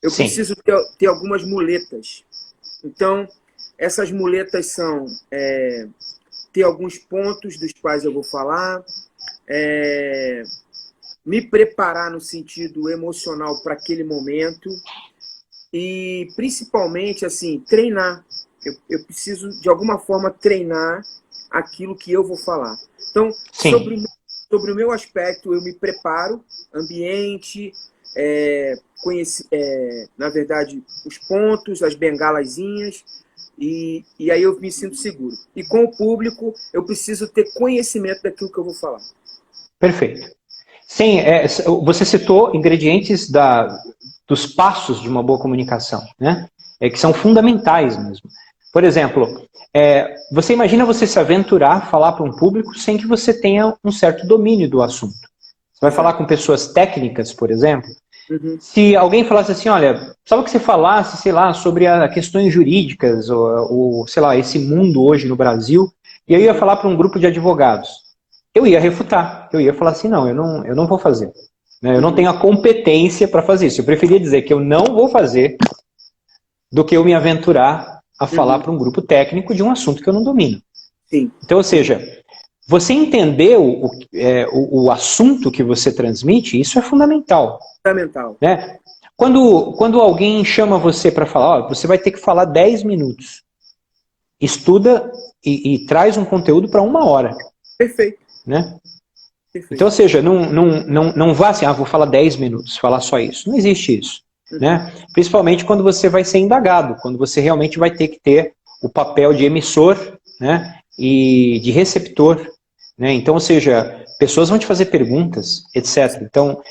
Speaker 1: Eu preciso ter algumas muletas. Então, essas muletas são ter alguns pontos dos quais eu vou falar, me preparar no sentido emocional para aquele momento e, principalmente, assim, treinar. Eu preciso, de alguma forma, treinar aquilo que eu vou falar. Então, sobre o meu aspecto, eu me preparo, ambiente, na verdade, os pontos, as bengalazinhas, e aí eu me sinto seguro. E com o público, eu preciso ter conhecimento daquilo que eu vou falar.
Speaker 2: Perfeito. Sim, você citou ingredientes dos passos de uma boa comunicação, né? Que são fundamentais mesmo. Por exemplo, você imagina você se aventurar a falar para um público sem que você tenha um certo domínio do assunto. Você vai falar com pessoas técnicas, por exemplo,
Speaker 1: Uhum.
Speaker 2: Se alguém falasse assim, olha, precisava que você falasse, sei lá, sobre as questões jurídicas, ou, sei lá, esse mundo hoje no Brasil, e eu ia falar para um grupo de advogados. Eu ia refutar, eu ia falar assim, não, eu não vou fazer. Né? Eu não tenho a competência para fazer isso. Eu preferia dizer que eu não vou fazer do que eu me aventurar a falar para um grupo técnico de um assunto que eu não domino.
Speaker 1: Sim.
Speaker 2: Então, ou seja, você entender o assunto que você transmite, isso é fundamental.
Speaker 1: Fundamental.
Speaker 2: Né? Quando alguém chama você para falar, ó, você vai ter que falar 10 minutos. Estuda e traz um conteúdo para 1 hora.
Speaker 1: Perfeito.
Speaker 2: Né?
Speaker 1: Perfeito.
Speaker 2: Então, ou seja, não vá assim, vou falar 10 minutos, falar só isso. Não existe isso. Né? Principalmente quando você vai ser indagado, quando você realmente vai ter que ter o papel de emissor, né? E de receptor. Né? Então, ou seja, pessoas vão te fazer perguntas, etc. Então,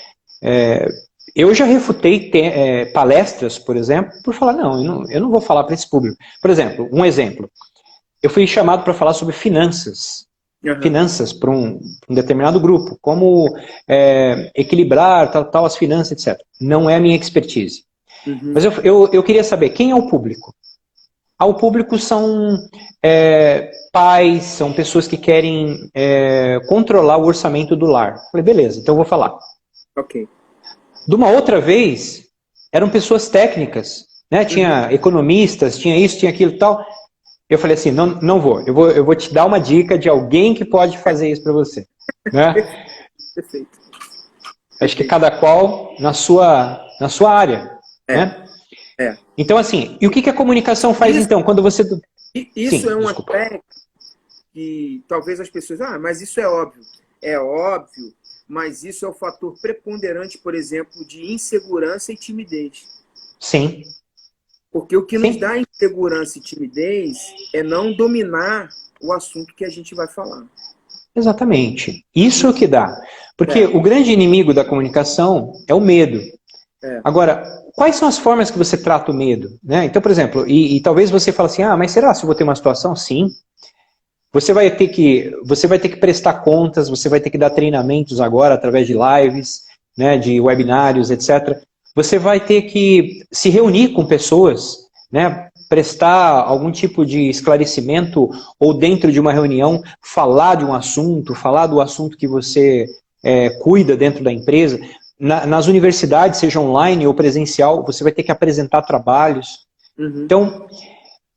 Speaker 2: eu já refutei palestras, por exemplo, por falar, eu não vou falar para esse público. Por exemplo, um exemplo. Eu fui chamado para falar sobre finanças. Finanças para um determinado grupo. Como equilibrar tal, as finanças, etc. Não é a minha expertise. Mas eu queria saber, quem é o público? O público são pais, são pessoas que querem controlar o orçamento do lar. Falei, beleza, então eu vou falar.
Speaker 1: Ok.
Speaker 2: De uma outra vez, eram pessoas técnicas, né? Tinha economistas, tinha isso, tinha aquilo e tal. Eu falei assim, não vou. Eu vou te dar uma dica de alguém que pode fazer isso para você. Né?
Speaker 1: Perfeito.
Speaker 2: Acho que cada qual na sua área. Né? Então, assim, e o que a comunicação faz então? Quando você...
Speaker 1: Isso
Speaker 2: Sim,
Speaker 1: é um
Speaker 2: desculpa.
Speaker 1: aspecto que talvez as pessoas... mas isso é óbvio. É óbvio, mas isso é o fator preponderante, por exemplo, de insegurança e timidez.
Speaker 2: Sim.
Speaker 1: Porque o que nos dá insegurança e timidez é não dominar o assunto que a gente vai falar.
Speaker 2: Exatamente. Isso é o que dá. Porque o grande inimigo da comunicação é o medo. Agora, quais são as formas que você trata o medo? Né? Então, por exemplo, e talvez você fale assim, mas será se eu vou ter uma situação? Sim. Você vai ter que prestar contas, você vai ter que dar treinamentos agora através de lives, né, de webinários, etc. Você vai ter que se reunir com pessoas, né, prestar algum tipo de esclarecimento ou dentro de uma reunião falar de um assunto, falar do assunto que você cuida dentro da empresa. Nas universidades, seja online ou presencial, você vai ter que apresentar trabalhos. Então,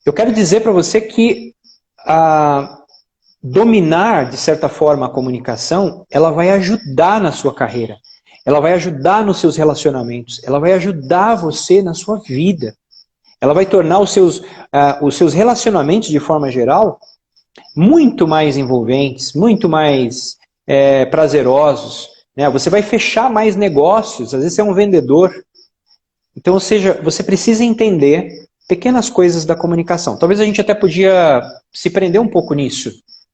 Speaker 2: eu quero dizer para você que dominar, de certa forma, a comunicação, ela vai ajudar na sua carreira. Ela vai ajudar nos seus relacionamentos. Ela vai ajudar você na sua vida. Ela vai tornar os seus relacionamentos, de forma geral, muito mais envolventes, muito mais prazerosos. Né? Você vai fechar mais negócios. Às vezes você é um vendedor. Então, ou seja, você precisa entender pequenas coisas da comunicação. Talvez a gente até podia se prender um pouco nisso.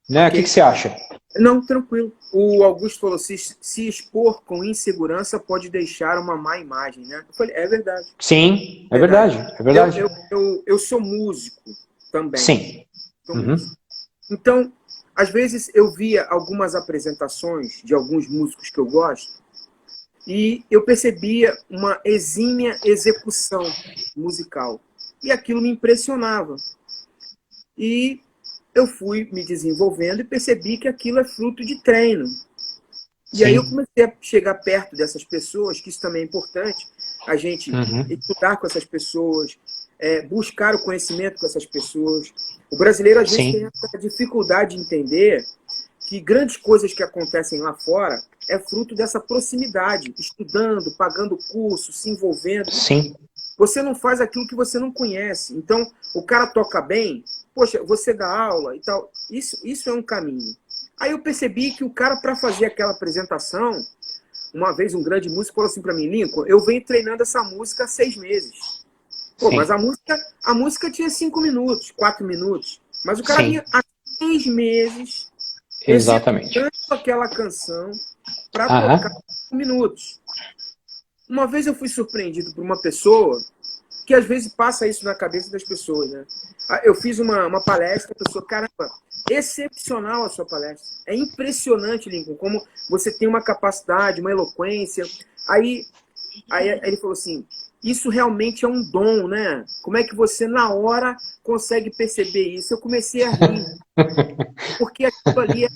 Speaker 2: Né? Okay. O que você acha?
Speaker 1: Não, tranquilo. O Augusto falou, se expor com insegurança pode deixar uma má imagem, né? Eu falei, é verdade.
Speaker 2: Sim, é verdade. É verdade.
Speaker 1: Eu sou músico também.
Speaker 2: Sim.
Speaker 1: Músico. Então, às vezes eu via algumas apresentações de alguns músicos que eu gosto e eu percebia uma exímia execução musical. E aquilo me impressionava. E eu fui me desenvolvendo e percebi que aquilo é fruto de treino. E aí eu comecei a chegar perto dessas pessoas, que isso também é importante, a gente estudar com essas pessoas, buscar o conhecimento com essas pessoas. O brasileiro, às vezes, tem essa dificuldade de entender que grandes coisas que acontecem lá fora é fruto dessa proximidade, estudando, pagando curso, se envolvendo.
Speaker 2: Sim.
Speaker 1: Você não faz aquilo que você não conhece. Então, o cara toca bem, poxa, você dá aula e tal. Isso é um caminho. Aí eu percebi que o cara, para fazer aquela apresentação, uma vez um grande músico falou assim para mim, Lincoln, eu venho treinando essa música há 6 meses. Pô, mas a música tinha 5 minutos, 4 minutos. Mas o cara vinha há 6 meses executando aquela canção para tocar 5 minutos. Uma vez eu fui surpreendido por uma pessoa que às vezes passa isso na cabeça das pessoas, né? Eu fiz uma palestra, a pessoa, caramba, excepcional a sua palestra. É impressionante, Lincoln, como você tem uma capacidade, uma eloquência. Aí Aí ele falou assim, isso realmente é um dom, né? Como é que você, na hora, consegue perceber isso? Eu comecei a rir, porque aquilo ali é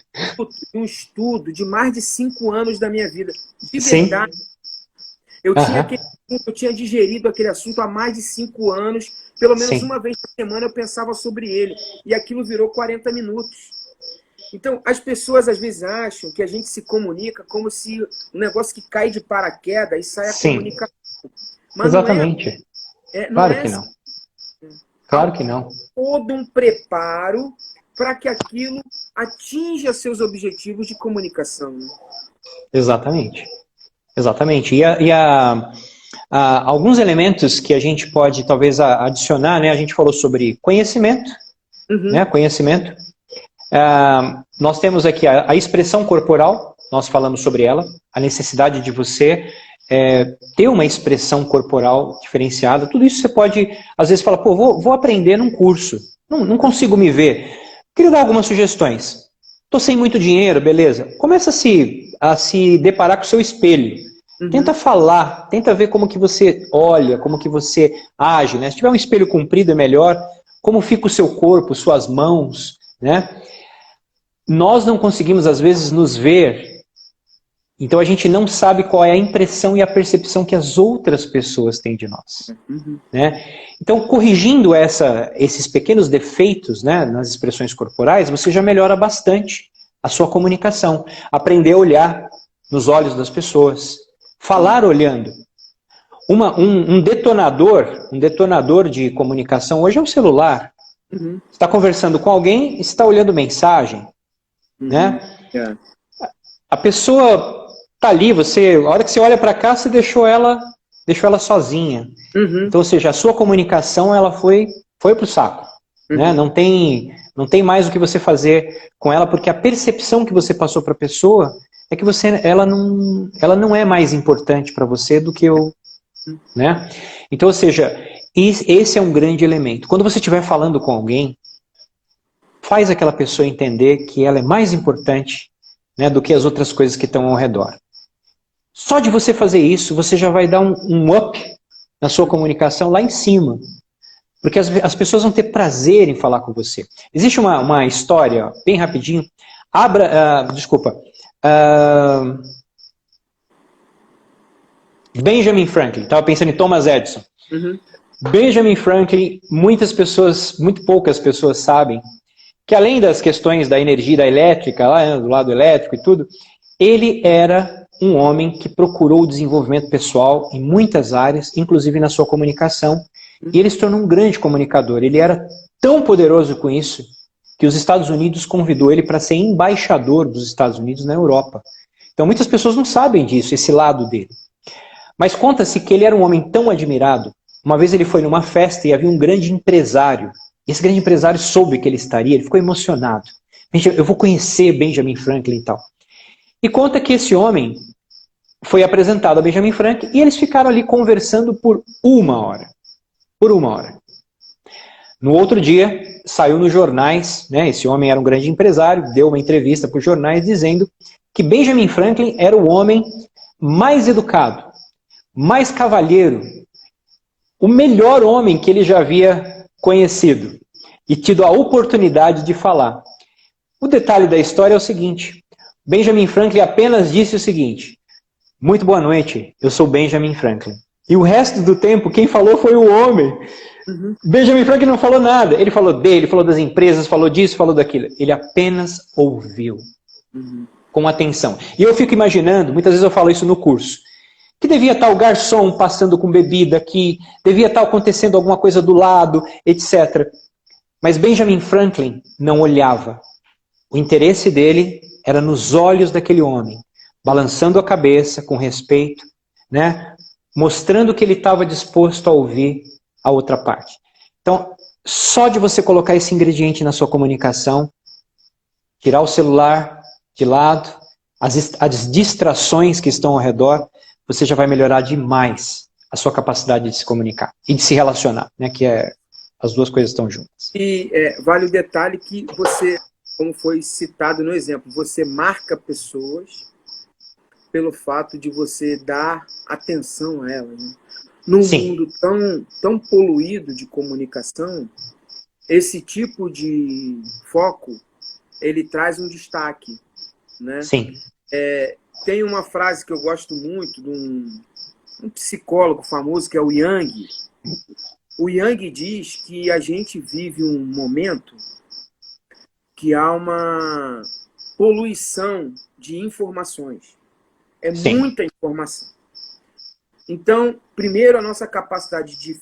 Speaker 1: um estudo de mais de 5 anos da minha vida. De
Speaker 2: Sim.
Speaker 1: verdade, eu tinha,
Speaker 2: Aham.
Speaker 1: aquele, eu tinha digerido aquele assunto há mais de 5 anos. Pelo menos
Speaker 2: Sim.
Speaker 1: uma vez por semana eu pensava sobre ele. E aquilo virou 40 minutos. Então, as pessoas às vezes acham que a gente se comunica como se um negócio que cai de paraquedas e sai a
Speaker 2: Sim.
Speaker 1: comunicação. Mas
Speaker 2: Exatamente.
Speaker 1: não
Speaker 2: Claro
Speaker 1: é
Speaker 2: que
Speaker 1: assim.
Speaker 2: não.
Speaker 1: Há
Speaker 2: Claro que não.
Speaker 1: todo um preparo para que aquilo atinja seus objetivos de comunicação. Né?
Speaker 2: Exatamente. Exatamente. Alguns elementos que a gente pode talvez adicionar, né? A gente falou sobre conhecimento, né?
Speaker 1: Uhum,
Speaker 2: Conhecimento. Nós temos aqui a expressão corporal, nós falamos sobre ela, a necessidade de você ter uma expressão corporal diferenciada. Tudo isso você pode, às vezes, falar, pô, vou aprender num curso, não consigo me ver. Queria dar algumas sugestões. Estou sem muito dinheiro, beleza. Começa a se deparar com o seu espelho. Tenta
Speaker 1: uhum,
Speaker 2: falar, tenta ver como que você olha, como que você age, né? Se tiver um espelho comprido é melhor, como fica o seu corpo, suas mãos, né? Nós não conseguimos, às vezes, nos ver, então a gente não sabe qual é a impressão e a percepção que as outras pessoas têm de nós.
Speaker 1: uhum.
Speaker 2: Né? Então, corrigindo esses pequenos defeitos, né, nas expressões corporais, você já melhora bastante a sua comunicação. Aprender a olhar nos olhos das pessoas, falar olhando. Um detonador de comunicação hoje é o celular.
Speaker 1: Uhum,
Speaker 2: Você está conversando com alguém e está olhando mensagem.
Speaker 1: uhum.
Speaker 2: Né?
Speaker 1: É.
Speaker 2: A pessoa tá ali, a hora que você olha para cá, você deixou ela sozinha.
Speaker 1: Uhum,
Speaker 2: Então, ou seja, a sua comunicação ela foi pro saco, né?
Speaker 1: uhum.
Speaker 2: Não tem mais o que você fazer com ela, porque a percepção que você passou para a pessoa é que ela não é mais importante para você do que eu, né? Então, ou seja, esse é um grande elemento. Quando você estiver falando com alguém, faz aquela pessoa entender que ela é mais importante, né, do que as outras coisas que estão ao redor. Só de você fazer isso, você já vai dar um up na sua comunicação lá em cima. Porque as pessoas vão ter prazer em falar com você. Existe uma história, bem rapidinho. Benjamin Franklin, estava pensando em Thomas Edison.
Speaker 1: Uhum.
Speaker 2: Benjamin Franklin, muito poucas pessoas sabem que além das questões da energia da elétrica, lá, né, do lado elétrico e tudo, ele era um homem que procurou o desenvolvimento pessoal em muitas áreas, inclusive na sua comunicação, e ele se tornou um grande comunicador. Ele era tão poderoso com isso que os Estados Unidos convidou ele para ser embaixador dos Estados Unidos na Europa. Então muitas pessoas não sabem disso, esse lado dele. Mas conta-se que ele era um homem tão admirado. Uma vez ele foi numa festa e havia um grande empresário. Esse grande empresário soube que ele estaria, ele ficou emocionado. Eu vou conhecer Benjamin Franklin e tal. E conta que esse homem foi apresentado a Benjamin Franklin e eles ficaram ali conversando por 1 hora. Por 1 hora. No outro dia, saiu nos jornais, né, esse homem era um grande empresário, deu uma entrevista para os jornais dizendo que Benjamin Franklin era o homem mais educado, mais cavalheiro, o melhor homem que ele já havia conhecido e tido a oportunidade de falar. O detalhe da história é o seguinte: Benjamin Franklin apenas disse o seguinte: muito boa noite, eu sou Benjamin Franklin. E o resto do tempo, quem falou foi o homem.
Speaker 1: Uhum.
Speaker 2: Benjamin Franklin não falou nada. Ele falou dele, falou das empresas, falou disso, falou daquilo. Ele apenas ouviu com atenção. E eu fico imaginando, muitas vezes eu falo isso no curso, que devia estar o garçom passando com bebida aqui, devia estar acontecendo alguma coisa do lado, etc. Mas Benjamin Franklin não olhava. O interesse dele era nos olhos daquele homem, balançando a cabeça com respeito, né? Mostrando que ele estava disposto a ouvir a outra parte. Então, só de você colocar esse ingrediente na sua comunicação, tirar o celular de lado, as distrações que estão ao redor, você já vai melhorar demais a sua capacidade de se comunicar e de se relacionar, né? Que as duas coisas estão juntas.
Speaker 1: E vale o detalhe que você, como foi citado no exemplo, você marca pessoas pelo fato de você dar atenção a elas, né? Num
Speaker 2: Sim,
Speaker 1: mundo tão poluído de comunicação, esse tipo de foco, ele traz um destaque, né?
Speaker 2: sim,
Speaker 1: Tem uma frase que eu gosto muito de um psicólogo famoso, que é o Yang. O Yang diz que a gente vive um momento que há uma poluição de informações. É
Speaker 2: sim.
Speaker 1: muita informação. Então, primeiro, a nossa capacidade de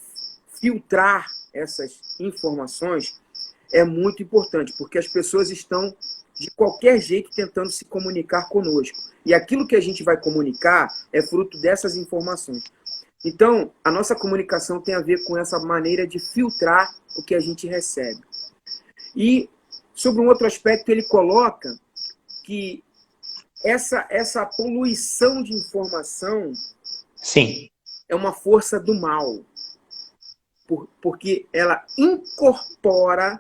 Speaker 1: filtrar essas informações é muito importante, porque as pessoas estão, de qualquer jeito, tentando se comunicar conosco. E aquilo que a gente vai comunicar é fruto dessas informações. Então, a nossa comunicação tem a ver com essa maneira de filtrar o que a gente recebe. E, sobre um outro aspecto, ele coloca que essa poluição de informação
Speaker 2: Sim.
Speaker 1: é uma força do mal, porque ela incorpora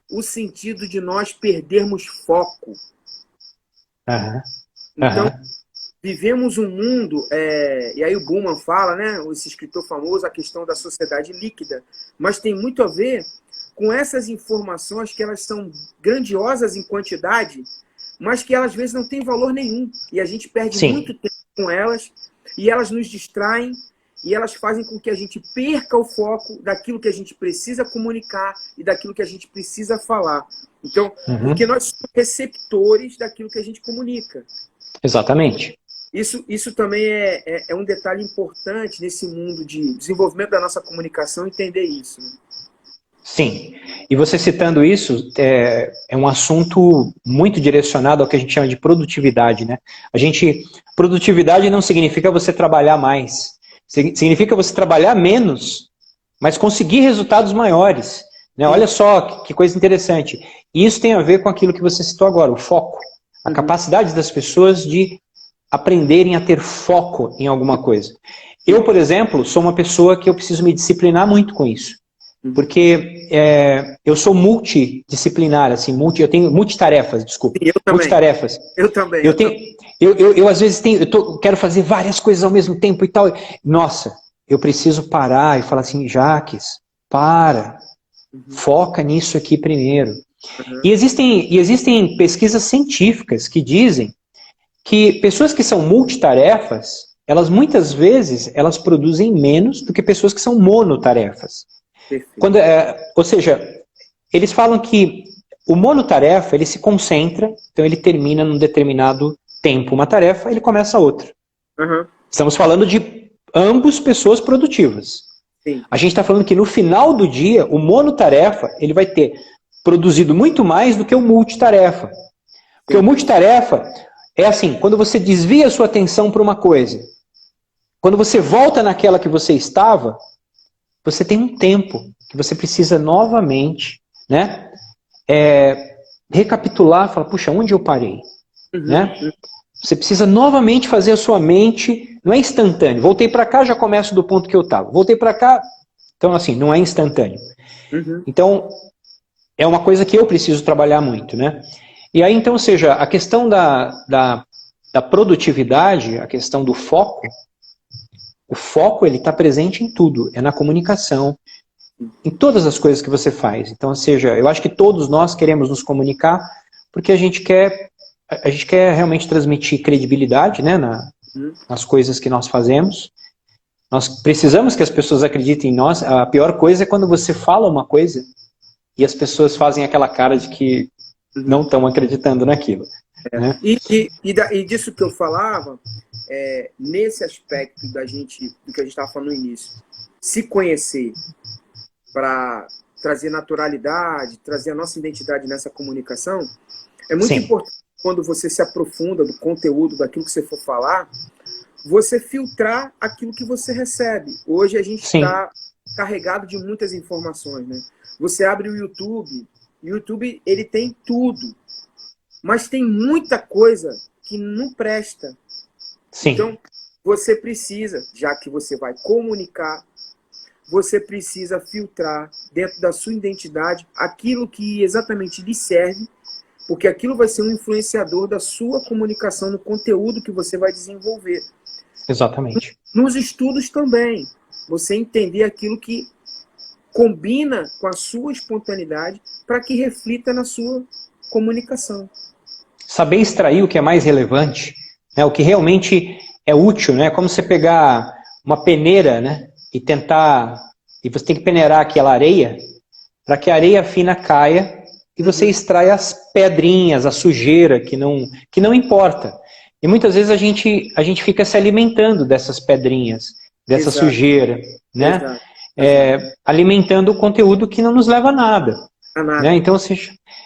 Speaker 1: o sentido de nós perdermos foco.
Speaker 2: Aham,
Speaker 1: Então,
Speaker 2: aham.
Speaker 1: vivemos um mundo, e aí o Bullman fala, né, esse escritor famoso, a questão da sociedade líquida, mas tem muito a ver com essas informações que elas são grandiosas em quantidade, mas que elas às vezes não têm valor nenhum. E a gente perde muito
Speaker 2: Sim.
Speaker 1: tempo com elas, e elas nos distraem, e elas fazem com que a gente perca o foco daquilo que a gente precisa comunicar e daquilo que a gente precisa falar. Então,
Speaker 2: Uhum.
Speaker 1: porque nós somos receptores daquilo que a gente comunica.
Speaker 2: Exatamente.
Speaker 1: Isso também é um detalhe importante nesse mundo de desenvolvimento da nossa comunicação, entender isso. Né?
Speaker 2: Sim. E você citando isso, é um assunto muito direcionado ao que a gente chama de produtividade, né? Produtividade não significa você trabalhar mais. Significa você trabalhar menos, mas conseguir resultados maiores. Né? Olha
Speaker 1: Sim.
Speaker 2: só que coisa interessante. E isso tem a ver com aquilo que você citou agora, o foco. A
Speaker 1: Uhum.
Speaker 2: capacidade das pessoas de aprenderem a ter foco em alguma coisa. Eu, por exemplo, sou uma pessoa que eu preciso me disciplinar muito com isso.
Speaker 1: Uhum.
Speaker 2: Porque eu sou multidisciplinar, assim, eu tenho multitarefas, desculpa.
Speaker 1: Sim, eu também.
Speaker 2: Multitarefas.
Speaker 1: Eu também.
Speaker 2: Eu tenho, eu às vezes quero fazer várias coisas ao mesmo tempo e tal. Nossa, eu preciso parar e falar assim, Jaques, para,
Speaker 1: Uhum.
Speaker 2: foca nisso aqui primeiro.
Speaker 1: Uhum.
Speaker 2: E existem pesquisas científicas que dizem que pessoas que são multitarefas, elas muitas vezes elas produzem menos do que pessoas que são monotarefas.
Speaker 1: Perfeito.
Speaker 2: Ou seja, eles falam que o monotarefa, ele se concentra, então ele termina num determinado tempo uma tarefa, ele começa outra.
Speaker 1: Uhum.
Speaker 2: Estamos falando de ambos pessoas produtivas.
Speaker 1: Sim.
Speaker 2: A gente está falando que no final do dia, o monotarefa, ele vai ter produzido muito mais do que o multitarefa. Porque o
Speaker 1: Sim.
Speaker 2: multitarefa é assim, quando você desvia a sua atenção para uma coisa, quando você volta naquela que você estava, você tem um tempo que você precisa novamente, né, recapitular, falar, puxa, onde eu parei?
Speaker 1: Uhum.
Speaker 2: Né? Você precisa novamente fazer a sua mente, não é instantâneo. Voltei para cá, já começo do ponto que eu estava. Voltei para cá, então assim, não é instantâneo.
Speaker 1: Uhum.
Speaker 2: Então, é uma coisa que eu preciso trabalhar muito, né? E aí, então, ou seja, a questão da produtividade, a questão do foco, o foco ele está presente em tudo, é na comunicação, em todas as coisas que você faz. Então, ou seja, eu acho que todos nós queremos nos comunicar porque a gente quer realmente transmitir credibilidade, né,
Speaker 1: Uhum.
Speaker 2: nas coisas que nós fazemos. Nós precisamos que as pessoas acreditem em nós. A pior coisa é quando você fala uma coisa e as pessoas fazem aquela cara de que não
Speaker 1: Uhum.
Speaker 2: estão acreditando naquilo. Né?
Speaker 1: E disso que eu falava, nesse aspecto do que a gente estava falando no início, se conhecer para trazer naturalidade, trazer a nossa identidade nessa comunicação, é muito
Speaker 2: Sim,
Speaker 1: importante quando você se aprofunda do conteúdo, daquilo que você for falar, você filtrar aquilo que você recebe. Hoje a gente
Speaker 2: sim,
Speaker 1: está carregado de muitas informações, né? Você abre o YouTube ele tem tudo, mas tem muita coisa que não presta.
Speaker 2: sim,
Speaker 1: Então, você precisa, já que você vai comunicar, você precisa filtrar dentro da sua identidade aquilo que exatamente lhe serve porque aquilo vai ser um influenciador da sua comunicação, no conteúdo que você vai desenvolver.
Speaker 2: Exatamente.
Speaker 1: Nos estudos também, você entender aquilo que combina com a sua espontaneidade para que reflita na sua comunicação.
Speaker 2: Saber extrair o que é mais relevante, né, o que realmente é útil, né? Como você pegar uma peneira, né, e você tem que peneirar aquela areia, para que a areia fina caia e você extrai as pedrinhas, a sujeira, que não importa. E muitas vezes a gente fica se alimentando dessas pedrinhas, dessa
Speaker 1: Exato.
Speaker 2: Sujeira, né?
Speaker 1: Exato.
Speaker 2: Alimentando o conteúdo que não nos leva a nada.
Speaker 1: A nada.
Speaker 2: Né? Então,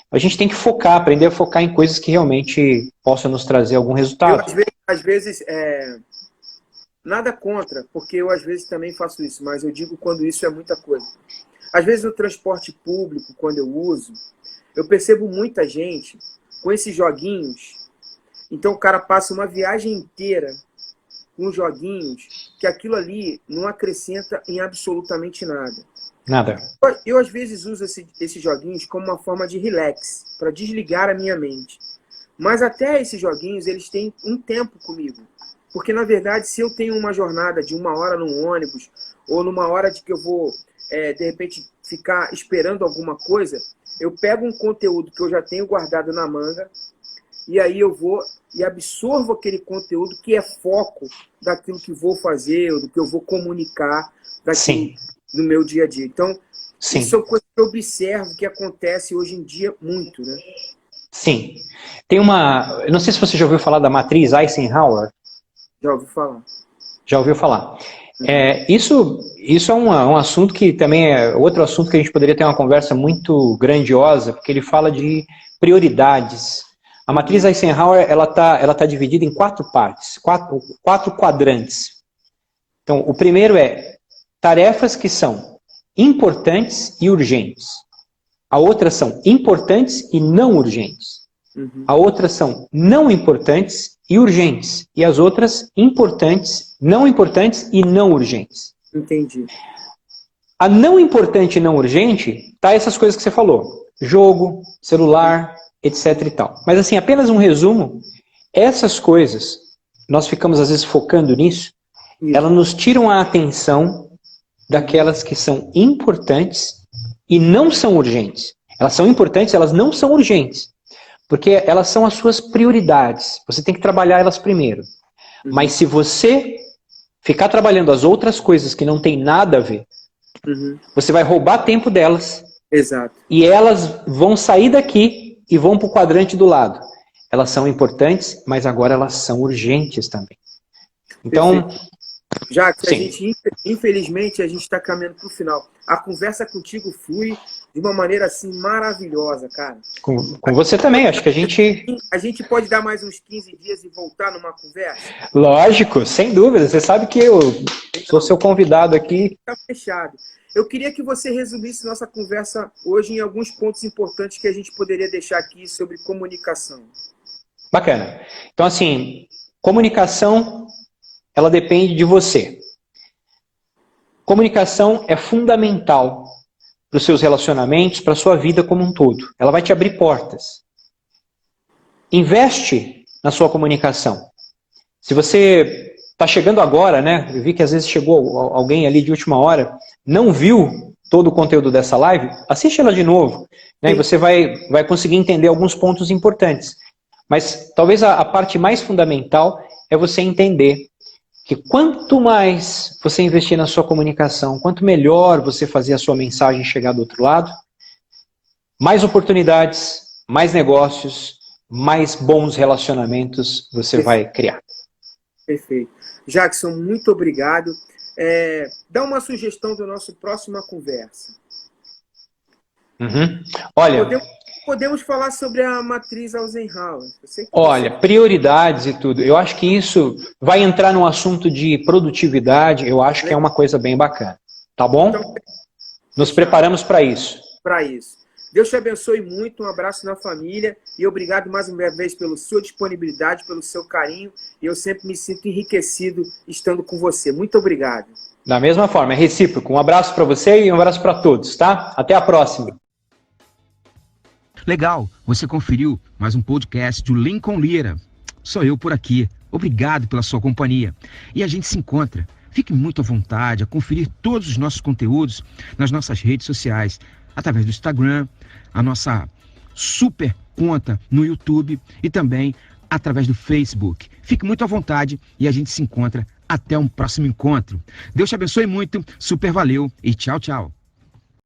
Speaker 2: a gente tem que aprender a focar em coisas que realmente possam nos trazer algum resultado.
Speaker 1: Eu, às vezes, nada contra, porque eu às vezes também faço isso, mas eu digo quando isso é muita coisa. Às vezes no transporte público, quando eu uso, eu percebo muita gente com esses joguinhos. Então o cara passa uma viagem inteira com joguinhos que aquilo ali não acrescenta em absolutamente nada.
Speaker 2: Nada.
Speaker 1: Eu às vezes uso esses joguinhos como uma forma de relax, para desligar a minha mente. Mas até esses joguinhos, eles têm um tempo comigo. Porque, na verdade, se eu tenho uma jornada de 1 hora num ônibus, ou numa hora de que eu vou, de repente, ficar esperando alguma coisa, eu pego um conteúdo que eu já tenho guardado na manga, e aí eu vou e absorvo aquele conteúdo que é foco daquilo que vou fazer, ou do que eu vou comunicar no meu dia a dia. Então,
Speaker 2: Sim.
Speaker 1: Isso é uma coisa que eu observo que acontece hoje em dia muito, né?
Speaker 2: Sim. Tem uma... Eu não sei se você já ouviu falar da matriz Eisenhower.
Speaker 1: Já ouvi falar.
Speaker 2: Já ouviu falar. Isso é um assunto que também é outro assunto que a gente poderia ter uma conversa muito grandiosa, porque ele fala de prioridades. A matriz Eisenhower ela tá dividida em 4 partes, quatro quadrantes. Então, o primeiro é tarefas que são importantes e urgentes. A outra são importantes e não urgentes. A outra são não importantes e urgentes. E as outras importantes, não importantes e não urgentes.
Speaker 1: Entendi.
Speaker 2: A não importante e não urgente, tá essas coisas que você falou. Jogo, celular, etc e tal. Mas assim, apenas um resumo. Essas coisas, nós ficamos às vezes focando nisso, elas nos tiram a atenção daquelas que são importantes e não são urgentes. Elas são importantes, elas não são urgentes. Porque elas são as suas prioridades. Você tem que trabalhar elas primeiro. Mas se você ficar trabalhando as outras coisas que não tem nada a ver, você vai roubar tempo delas.
Speaker 1: Exato.
Speaker 2: E elas vão sair daqui e vão para o quadrante do lado. Elas são importantes, mas agora elas são urgentes também. Então...
Speaker 1: Já que infelizmente, a gente está caminhando para o final. A conversa contigo flui de uma maneira assim maravilhosa, cara.
Speaker 2: Com você também, acho que a gente...
Speaker 1: A gente pode dar mais uns 15 dias e voltar numa conversa?
Speaker 2: Lógico, sem dúvida. Você sabe que eu sou seu convidado aqui.
Speaker 1: Está fechado. Eu queria que você resumisse nossa conversa hoje em alguns pontos importantes que a gente poderia deixar aqui sobre comunicação.
Speaker 2: Bacana. Então, assim, comunicação... ela depende de você. Comunicação é fundamental para os seus relacionamentos, para a sua vida como um todo. Ela vai te abrir portas. Investe na sua comunicação. Se você está chegando agora, né? Eu vi que às vezes chegou alguém ali de última hora, não viu todo o conteúdo dessa live, assiste ela de novo, né? E você vai conseguir entender alguns pontos importantes. Mas talvez a parte mais fundamental é você entender que quanto mais você investir na sua comunicação, quanto melhor você fazer a sua mensagem chegar do outro lado, mais oportunidades, mais negócios, mais bons relacionamentos você vai criar.
Speaker 1: Perfeito. Jackson, muito obrigado. Dá uma sugestão da nossa próxima conversa.
Speaker 2: Olha...
Speaker 1: Podemos falar sobre a matriz Eisenhower.
Speaker 2: Olha, prioridades e tudo. Eu acho que isso vai entrar num assunto de produtividade. Eu acho que é uma coisa bem bacana. Tá bom? Então, nos preparamos para isso.
Speaker 1: Para isso. Deus te abençoe muito. Um abraço na família. E obrigado mais uma vez pela sua disponibilidade, pelo seu carinho. E eu sempre me sinto enriquecido estando com você. Muito obrigado.
Speaker 2: Da mesma forma, é recíproco. Um abraço para você e um abraço para todos, tá? Até a próxima.
Speaker 3: Legal, você conferiu mais um podcast do Lincoln Lira. Sou eu por aqui. Obrigado pela sua companhia. E a gente se encontra. Fique muito à vontade a conferir todos os nossos conteúdos nas nossas redes sociais, através do Instagram, a nossa super conta no YouTube e também através do Facebook. Fique muito à vontade e a gente se encontra até um próximo encontro. Deus te abençoe muito, super valeu e tchau, tchau.